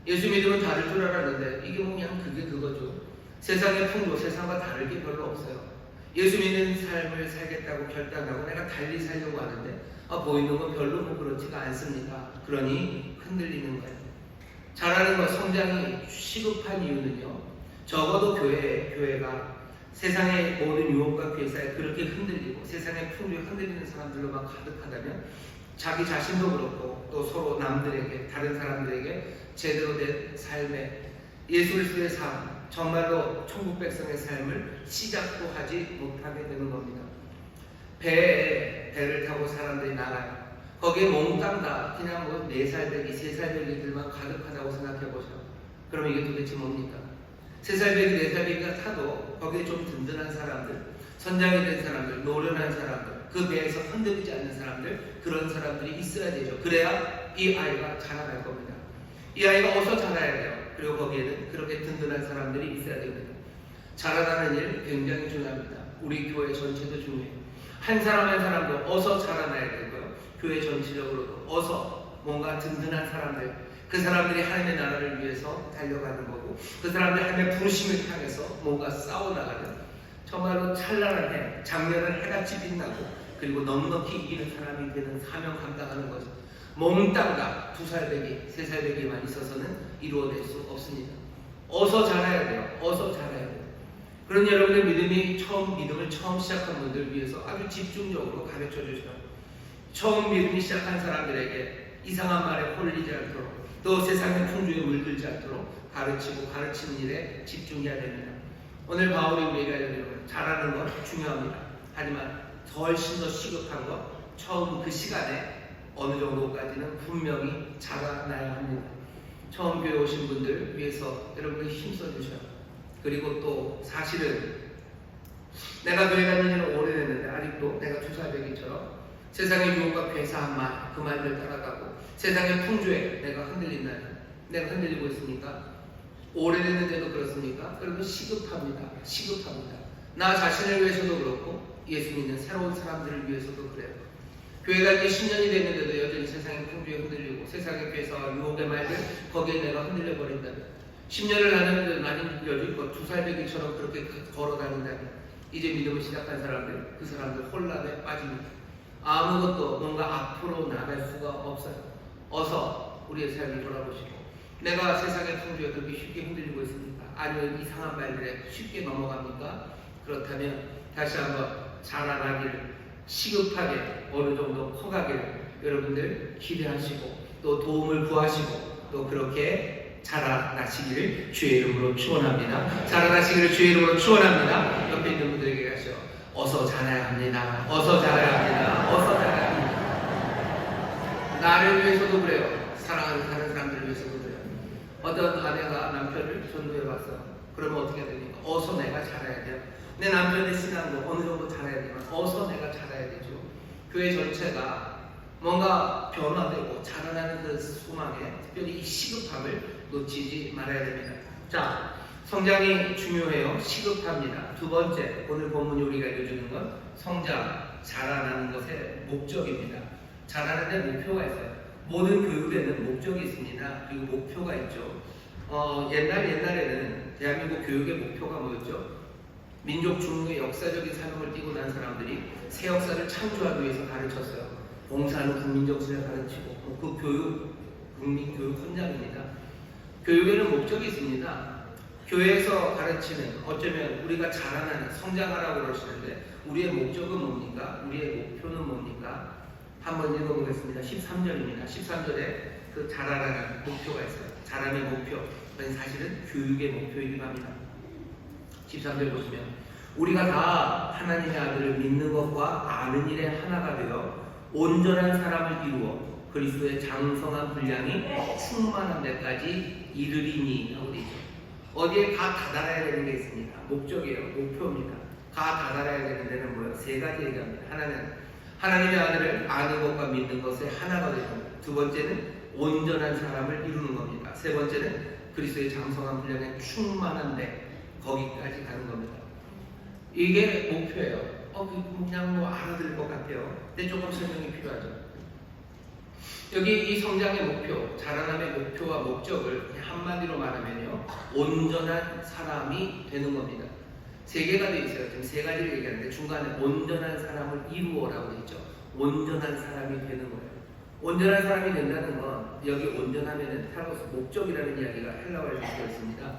예수 믿으면 다를 줄 알았는데 이게 그냥 그게 그거죠. 세상의 풍조, 세상과 다를 게 별로 없어요. 예수 믿는 삶을 살겠다고 결단하고 내가 달리 살려고 하는데 보이는 건 별로 그렇지가 않습니다. 그러니 흔들리는 거예요. 잘하는 것, 성장이 시급한 이유는요, 적어도 교회가 세상의 모든 유혹과 괴사에 그렇게 흔들리고 세상의 풍조에 흔들리는 사람들로만 가득하다면 자기 자신도 그렇고 또 서로 남들에게, 다른 사람들에게 제대로 된 삶의 예수 그리스도의 삶, 정말로 천국 백성의 삶을 시작도 하지 못하게 되는 겁니다. 배를 타고 사람들이 나가요. 거기에 몽땅 다 그냥 4살 배기, 3살 배기들만 가득하다고 생각해 보세요. 그럼 이게 도대체 뭡니까? 3살 배기, 4살 배기가 타도 거기에 좀 든든한 사람들, 선장이 된 사람들, 노련한 사람들, 그 배에서 흔들리지 않는 사람들, 그런 사람들이 있어야 되죠. 그래야 이 아이가 자라날 겁니다. 이 아이가 어서 자라야 돼요. 그리고 거기에는 그렇게 든든한 사람들이 있어야 됩니다. 자라나는 일 굉장히 중요합니다. 우리 교회 전체도 중요해요. 한 사람 한 사람도 어서 자라나야 되고요. 교회 전체적으로도 어서 뭔가 든든한 사람들, 그 사람들이 하나님의 나라를 위해서 달려가는 거고, 그 사람들이 하나님의 부르심을 향해서 뭔가 싸워나가는, 정말로 찬란한 해, 작년은 해같이 빛나고 그리고 넉넉히 이기는 사람이 되는 사명 감당하는 거죠. 몽땅 다 2살 배기, 3살 배기만 있어서는 이루어낼 수 없습니다. 어서 자라야 돼요. 어서 자라야 돼요. 그런 여러분들 믿음을 처음 시작한 분들 위해서 아주 집중적으로 가르쳐 주셔요. 처음 믿음이 시작한 사람들에게 이상한 말에 홀리지 않도록, 또 세상의 풍조에 물들지 않도록 가르치고 가르치는 일에 집중해야 됩니다. 오늘 바울이 우리에게 알려주는 잘하는 것 중요합니다. 하지만 훨씬 더 시급한 것, 처음 그 시간에 어느 정도까지는 분명히 자라나야 합니다. 처음 교회 오신 분들 위해서 여러분들 힘써 주셔요. 그리고 또 사실은 내가 교회 다니는 지는 오래됐는데 아직도 내가 2살 배기처럼 세상의 유혹과 괴사한 말, 그 말들 따라가고 세상의 풍조에 내가 흔들린다면, 내가 흔들리고 있으니까 오래됐는데도 그렇습니까? 여러분 시급합니다. 시급합니다. 나 자신을 위해서도 그렇고 예수 믿는 새로운 사람들을 위해서도 그래요. 교회 다니 10년이 됐는데도 여전히 세상의 풍조에 흔들리고 세상의 괴사와 유혹의 말들, 거기에 내가 흔들려 버린다면, 10년을 다녔는데도 나는 여전히 2살 배기처럼 그렇게 걸어 다닌다면, 이제 믿음을 시작한 사람들, 그 사람들 혼란에 빠집니다. 아무것도 뭔가 앞으로 나갈 수가 없어요. 어서 우리의 삶을 돌아보시고, 내가 세상의 풍조에 그렇게 쉽게 흔들리고 있습니까? 아니면 이상한 말들에 쉽게 넘어갑니까? 그렇다면 다시 한번 자라나기를, 시급하게 어느 정도 커가기를 여러분들 기대하시고 또 도움을 구하시고 또 그렇게 자라나시기를 주의 이름으로 축원합니다. 자라나시기를 주의 이름으로 축원합니다. 옆에 있는 분들에게 가셔. 어서 자라야 합니다. 어서 자라야 합니다. 어서 자라야 합니다. 나를 위해서도 그래요. 사랑하는 다른 사람들을 위해서도 그래요. 어떤 아내가 남편을 전도해 봤어요. 그러면 어떻게 됩니까? 어서 내가 자라야 돼요. 내 남편의 신앙도 어느 정도 자라야 되지만 어서 내가 자라야 되죠. 교회 전체가 뭔가 변화되고 자라나는 그 소망에 특별히 이 시급함을 놓치지 말아야 됩니다. 자, 성장이 중요해요. 시급합니다. 두 번째, 오늘 본문이 우리가 알려주는 건 성장, 자라나는 것의 목적입니다. 자라는데 목표가 있어요. 모든 교육에는 목적이 있습니다. 그리고 목표가 있죠. 옛날에는 대한민국 교육의 목표가 뭐였죠? 민족 중흥의 역사적인 사명을 띠고 난 사람들이 새 역사를 창조하기 위해서 가르쳤어요. 봉사는 국민정신을 가르치고, 그 교육, 국민 교육 헌장입니다. 교육에는 목적이 있습니다. 교회에서 가르치는, 어쩌면 우리가 자라나는, 성장하라고 그러시는데 우리의 목적은 뭡니까? 우리의 목표는 뭡니까? 한번 읽어보겠습니다. 13절입니다. 13절에 그 자라나는 목표가 있어요. 자라의 목표, 그건 사실은 교육의 목표이기도 합니다. 13절 보시면 우리가 다 하나님의 아들을 믿는 것과 아는 일에 하나가 되어 온전한 사람을 이루어 그리스도의 장성한 분량이 충만한 데까지 이르리니 하고 되죠. 어디에 가 다다라야 되는 게 있습니다. 목적이에요. 목표입니다. 가 다다라야 되는 데는 뭐예요? 3가지 얘기합니다. 하나는 하나님의 아들을 아는 것과 믿는 것에 하나가 되죠. 두 번째는 온전한 사람을 이루는 겁니다. 세 번째는 그리스도의 장성한 분량에 충만한데 거기까지 가는 겁니다. 이게 목표예요. 그냥 알아들을 것 같아요. 근데 조금 설명이 필요하죠. 여기 이 성장의 목표, 자라남의 목표와 목적을 그냥 한마디로 말하면요, 온전한 사람이 되는 겁니다. 세 개가 되어 있어요. 지금 세 가지를 얘기하는데 중간에 온전한 사람을 이루어라고 되어 있죠. 온전한 사람이 되는 거예요. 온전한 사람이 된다는 건 여기 온전하면은 타로스 목적이라는 이야기가 헬라어에 되어 있습니다.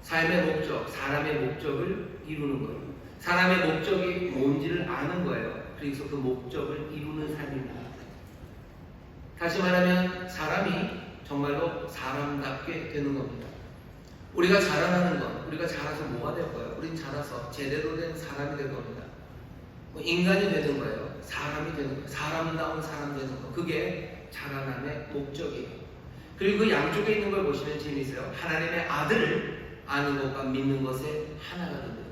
삶의 목적, 사람의 목적을 이루는 거예요. 사람의 목적이 뭔지를 아는 거예요. 그래서 그 목적을 이루는 삶입니다. 다시 말하면 사람이 정말로 사람답게 되는 겁니다. 우리가 자라나는 건, 우리가 자라서 뭐가 될 거예요? 우린 자라서 제대로 된 사람이 될 겁니다. 인간이 되는 거예요. 사람이 되는 거예요. 사람다운 사람 되는 거. 그게 자라남의 목적이에요. 그리고 그 양쪽에 있는 걸 보시면 재미있어요. 하나님의 아들을 아는 것과 믿는 것에 하나가 된대요.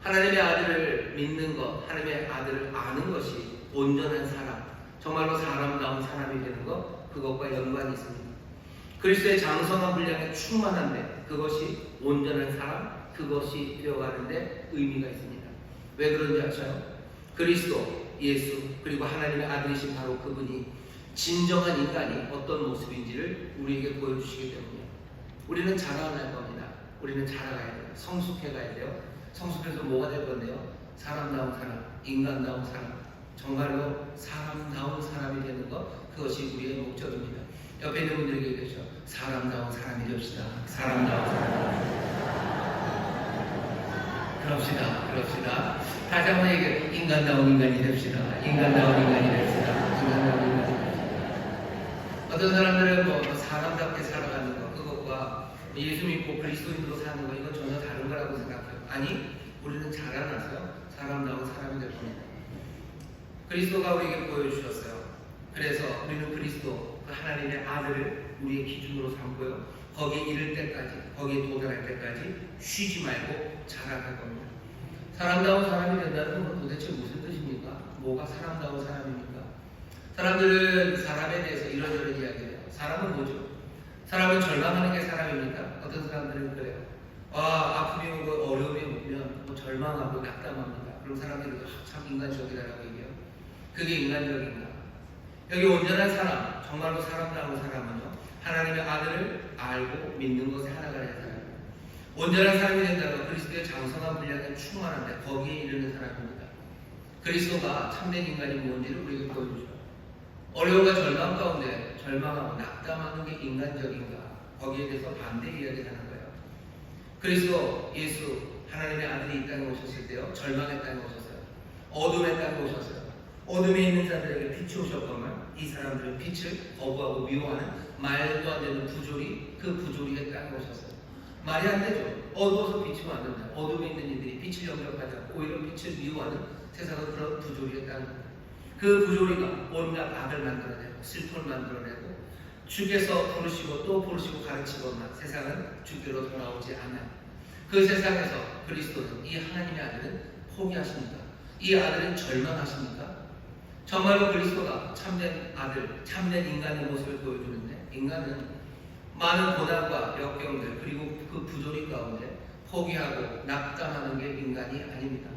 하나님의 아들을 믿는 것, 하나님의 아들을 아는 것이 온전한 사람, 정말로 사람다운 사람이 되는 것, 그것과 연관이 있습니다. 그리스도의 장성한 분량에 충만한데 그것이 온전한 사람, 그것이 되어가는데 의미가 있습니다. 왜 그런지 아셔요? 그리스도, 예수, 그리고 하나님의 아들이신 바로 그분이 진정한 인간이 어떤 모습인지를 우리에게 보여주시기 때문이에요. 우리는 자라날 겁니다. 우리는 자라가야 돼요. 성숙해가야 돼요. 성숙해서 뭐가 될 건데요? 사람다운 사람, 인간다운 사람, 정말로 사람다운 사람이 되는 것, 그것이 우리의 목적입니다. 옆에 있는 분들에게 얘기하죠. 사람다운 사람이 됩시다. 사람다운 사람. 그럽시다. 다시 한번 얘기해요. 인간다운 인간이 됩시다. 인간다운 인간이 됩시다. 인간다운 인간이 됩시다. 어떤 사람들은 뭐 사람답게 살아가는 것, 그것과 예수 믿고 그리스도인으로 사는 것, 이건 전혀 다른 거라고 생각해요. 아니, 우리는 자라나서 사람다운 사람이 될 겁니다. 그리스도가 우리에게 보여주셨어요. 그래서 우리는 그리스도, 하나님의 아들을 우리의 기준으로 삼고요. 거기에 이를 때까지, 거기에 도달할 때까지 쉬지 말고 자라갈 겁니다. 사람다운 사람이 된다는 건 도대체 무슨 뜻입니까? 뭐가 사람다운 사람입니까? 사람들은 사람에 대해서 이런저런 이야기해요. 사람은 뭐죠? 사람은 절망하는 게 사람입니까? 어떤 사람들은 그래요. 아픔이 오고 어려움이 오면 뭐 절망하고 낙담합니다. 그런 사람들이 참 인간적이다라고 얘기해요. 그게 인간적인가? 여기 온전한 사람, 정말로 사람다운 사람은요, 하나님의 아들을 알고 믿는 것에 하나가 되는 사람입니다. 온전한 사람이 된다면 그리스도의 장성한 분량에 충만한데 거기에 이르는 사람입니다. 그리스도가 참된 인간이 뭔지를 우리에게 보여주죠. 어려움과 절망 가운데 절망하고 낙담하는 게 인간적인가? 거기에 대해서 반대 이야기를 하는 거예요. 그리스도, 예수, 하나님의 아들이 이 땅에 오셨을 때요, 절망의 땅에 오셨어요. 어둠의 땅에 오셨어요. 어둠에 있는 자들에게 빛이 오셨건만 이 사람들은 빛을 거부하고 미워하는 말도 안 되는 부조리, 그 부조리의 땅에 오셨어요. 말이 안 되죠. 어두워서 빛이 왔는데 어둠에 있는 이들이 빛을 영접하지 않고 오히려 빛을 미워하는 세상은 그런 부조리의 땅입니다. 그 부조리가 온갖 악을 만들어내고 슬픔을 만들어내고 주께서 부르시고 또 부르시고 가르치거나 세상은 주께로 돌아오지 않아요. 그 세상에서 그리스도는, 이 하나님의 아들은 포기하십니까? 이 아들은 절망하십니까? 정말로 그리스도가 참된 아들, 참된 인간의 모습을 보여주는데 인간은 많은 고난과 역경들 그리고 그 부조리 가운데 포기하고 낙담하는 게 인간이 아닙니다.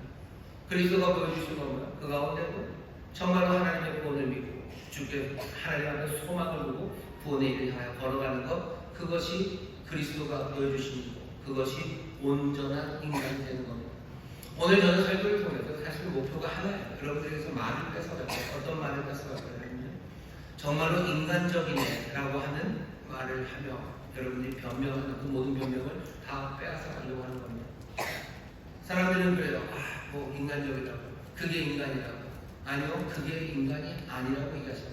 그리스도가 보여주신 것은 그 가운데도 정말로 하나님의 구원을 믿고 주께 하나님 앞에 소망을 두고 구원의 일을 향하여 걸어가는 것, 그것이 그리스도가 보여주신 것, 그것이 온전한 인간이 되는 겁니다. 오늘 저는 설교를 통해서 사실 목표가 하나예요. 여러분들에게서 말을 뺏어갈게요. 어떤 말을 뺏어갈까요? 정말로 인간적이네 라고 하는 말을 하며 여러분들이 변명하는 그 모든 변명을 다 빼앗아 가려고 하는 겁니다. 사람들은 그래요. 뭐 인간적이라고, 그게 인간이라고. 아니요, 그게 인간이 아니라고 얘기하셔요.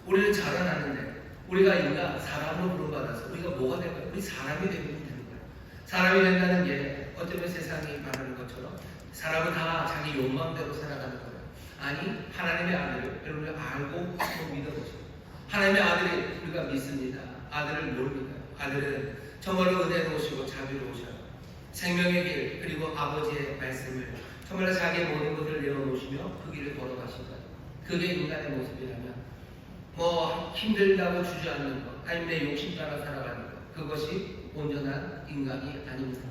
우리는 자라나는데 우리가 인간, 사람으로 부름받아서 우리가 뭐가 될까요? 우리 사람이 되면 되는 거예요. 사람이 된다는 게 어쩌면 세상이 말하는 것처럼 사람은 다 자기 욕망대로 살아가는 거예요. 아니, 하나님의 아들을 여러분이 알고 또 믿어보세요. 하나님의 아들이 우리가 믿습니다. 아들을 모릅니까? 아들은 정말로 은혜로우시고 자비로우셔요. 생명의 길 그리고 아버지의 말씀을 정말로 자기의 모든 것을 내어놓으시며 그 길을 걸어가신 거예요. 그게 인간의 모습이라면 뭐 힘들다고 주저앉는 것, 아니면 내 욕심 따라 살아가는 것, 그것이 온전한 인간이 아닙니다.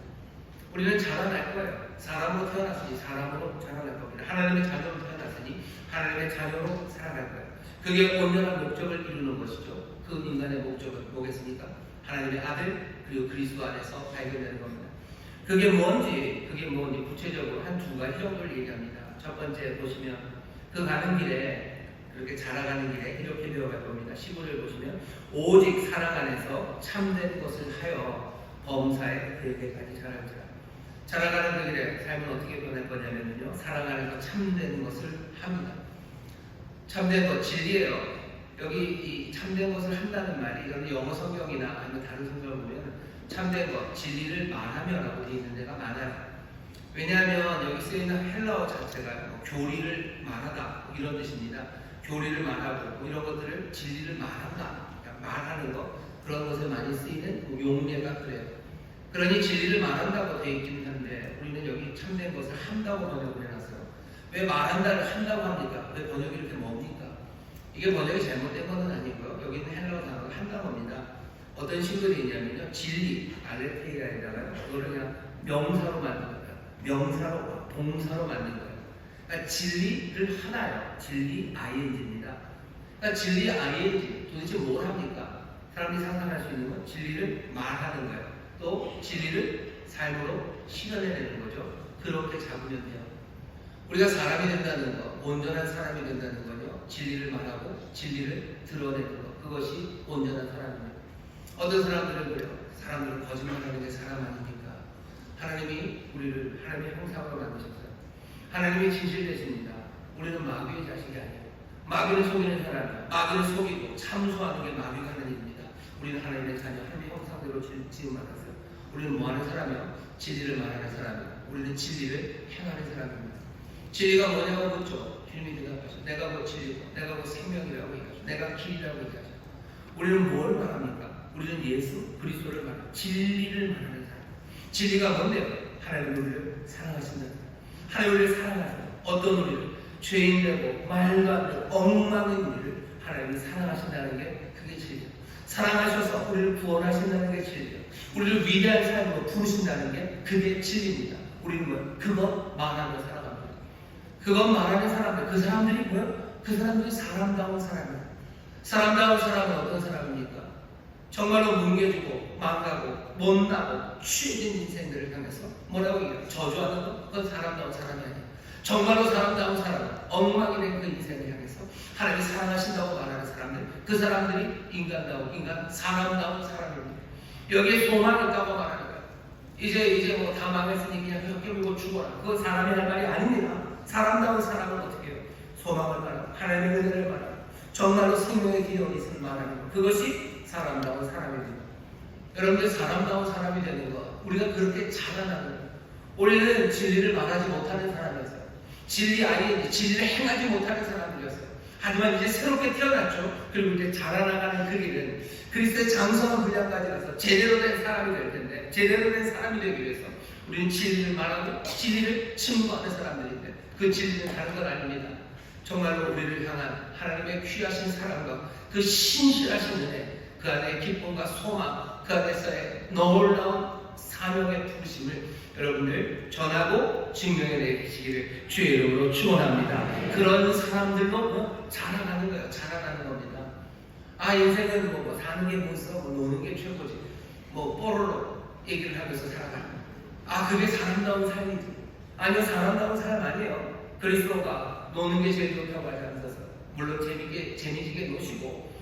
우리는 자라날 거예요. 사람으로 태어났으니 사람으로 자라날 겁니다. 하나님의 자녀로 태어났으니 사람이 하나님의 자녀로 살아갈 거예요. 그게 온전한 목적을 이루는 것이죠. 그 인간의 목적은 뭐겠습니까? 하나님의 아들 그리고 그리스도 안에서 발견되는 겁니다. 그게 뭔지 구체적으로 한 두 가지 정도를 얘기합니다. 첫 번째 보시면 그 가는 길에 그렇게 자라가는 길에 이렇게 되어갈 겁니다. 15절 보시면 오직 사랑 안에서 참된 것을 하여 범사에 그에게까지 자라가는 그 길에 삶은 어떻게 변할 거냐면요, 사랑 안에서 참된 것을 합니다. 참된 것 진리예요. 여기 이 참된 것을 한다는 말이 이런 영어 성경이나 아니면 다른 성경을 보면 참된 것, 진리를 말하며라고 되어 있는 데가 많아요. 왜냐하면 여기 쓰이는 헬라어 자체가 교리를 말하다 이런 뜻입니다. 교리를 말하고 이런 것들을 진리를 말한다, 그러니까 말하는 것, 그런 것에 많이 쓰이는 용례가 그래요. 그러니 진리를 말한다고 되어 있기는 한데 우리는 여기 참된 것을 한다고 번역을 해놨어요. 왜 말한다를 한다고 합니까? 왜 번역이 이렇게 뭡니까? 이게 번역이 잘못된 것은 아니고요. 여기 있는 헬라어 단어가 한다고 합니다. 어떤 식으로 있냐면요, 진리, 알레테이아에다가 이거를 그냥 명사로 만든 거예요. 명사로, 동사로 만든 거예요. 그러니까 진리를 하나요. 진리 ing입니다. 그러니까 진리 ing 도대체 뭘 합니까? 사람들이 상상할 수 있는 건 진리를 말하는 거예요. 또 진리를 삶으로 실현해내는 거죠. 그렇게 잡으면 돼요. 우리가 사람이 된다는 것, 온전한 사람이 된다는 건요, 진리를 말하고 진리를 드러내는 것, 그것이 온전한 사람입니다. 어떤 사람들은 그래요. 사람들은 거짓말하는 게 사람 아닙니까? 하나님이 우리를 하나님의 형상으로 만드셨어요. 하나님이 진실되십니다. 우리는 마귀의 자식이 아니에요. 마귀를 속이는 사람이에요. 마귀를 속이고 참소하는 게 마귀가 하는 일입니다. 우리는 하나님의 자녀, 하나님의 형상대로 지음받았어요. 우리는 뭐하는 사람이요? 진리를 말하는 사람이에요. 우리는 진리를 행하는 사람입니다. 진리가 뭐냐고 묻죠. 주님이 대답하죠. 내가 뭐 진리고, 내가 뭐 생명이라고 얘기하죠. 내가 길이라고 얘기하죠. 우리는 뭘 말합니까? 우리는 예수 그리스도를 말합니다. 진리를 말하는 사람. 진리가 뭔데요? 하나님 우리를 사랑하신다. 하나님 우리를 사랑하세요. 어떤 우리를? 죄인되고 말도 안 되고 엉망인 우리를 하나님이 사랑하신다는 게 그게 진리죠. 사랑하셔서 우리를 구원하신다는 게 진리죠. 우리를 위대한 삶으로 부르신다는 게 그게 진리입니다. 우리는 뭐 그것 말하며 살아갑니다. 그것 말하는 사람들, 그 사람들이 뭐요? 그 사람들이 사람다운 사람이에요. 사람다운 사람은 어떤 사람입니까? 정말로 뭉개지고 망가고 못나고 취해진 인생들을 향해서 뭐라고 얘기해요? 저주하는 것? 그건 사람다운 사람이 아니에요. 정말로 사람다운 사람은 엉망이 된 그 인생을 향해서 하나님이 사랑하신다고 말하는 사람들, 그 사람들이 인간다운 인간, 사람다운 사람입니다. 여기에 소망이 있다고 말하는 거예요. 이제 뭐 다 망했으니 그냥 혀껴 물고 죽어라. 그건 사람이 할 말이 아닙니다. 사람다운 사람은 어떻게 해요? 소망을 말하고 하나님의 은혜를 말하고 정말로 생명의 기억이 있을 말하는 것, 그것이 사람다운 사람입니다. 여러분들 사람다운 사람이 되는 것, 우리가 그렇게 자라나는 거예요. 우리는 진리를 말하지 못하는 사람이었어요. 진리 아닌 진리를 행하지 못하는 사람들이었어요. 하지만 이제 새롭게 태어났죠. 그리고 이제 자라나가는 그 길은 그리스도의 장성한 분량까지 가서 제대로 된 사람이 될 텐데, 제대로 된 사람이 되기 위해서 우리는 진리를 말하고 진리를 증거하는 사람들인데, 그 진리는 다른 건 아닙니다. 정말로 우리를 향한 하나님의 귀하신 사랑과 그 신실하신 은혜, 그 안에 기쁨과 소망, 그 안에서의 놀라운 사명의 부르심을 여러분들 전하고 증명해내시기를 주의 이름으로 축원합니다. 그런 사람들로 자라나는 거예요. 자라나는 겁니다. 아, 인생은 뭐 사는 게 뭐있어, 뭐 노는 게 최고지, 뭐 뽀로로 얘기를 하면서 살아가는 거예요. 아, 그게 사람다운 삶이지. 아니요, 사람다운 삶 아니에요. 그리스도가 노는 게 제일 좋다고 하지 않았어요. 물론 재미지게 노시고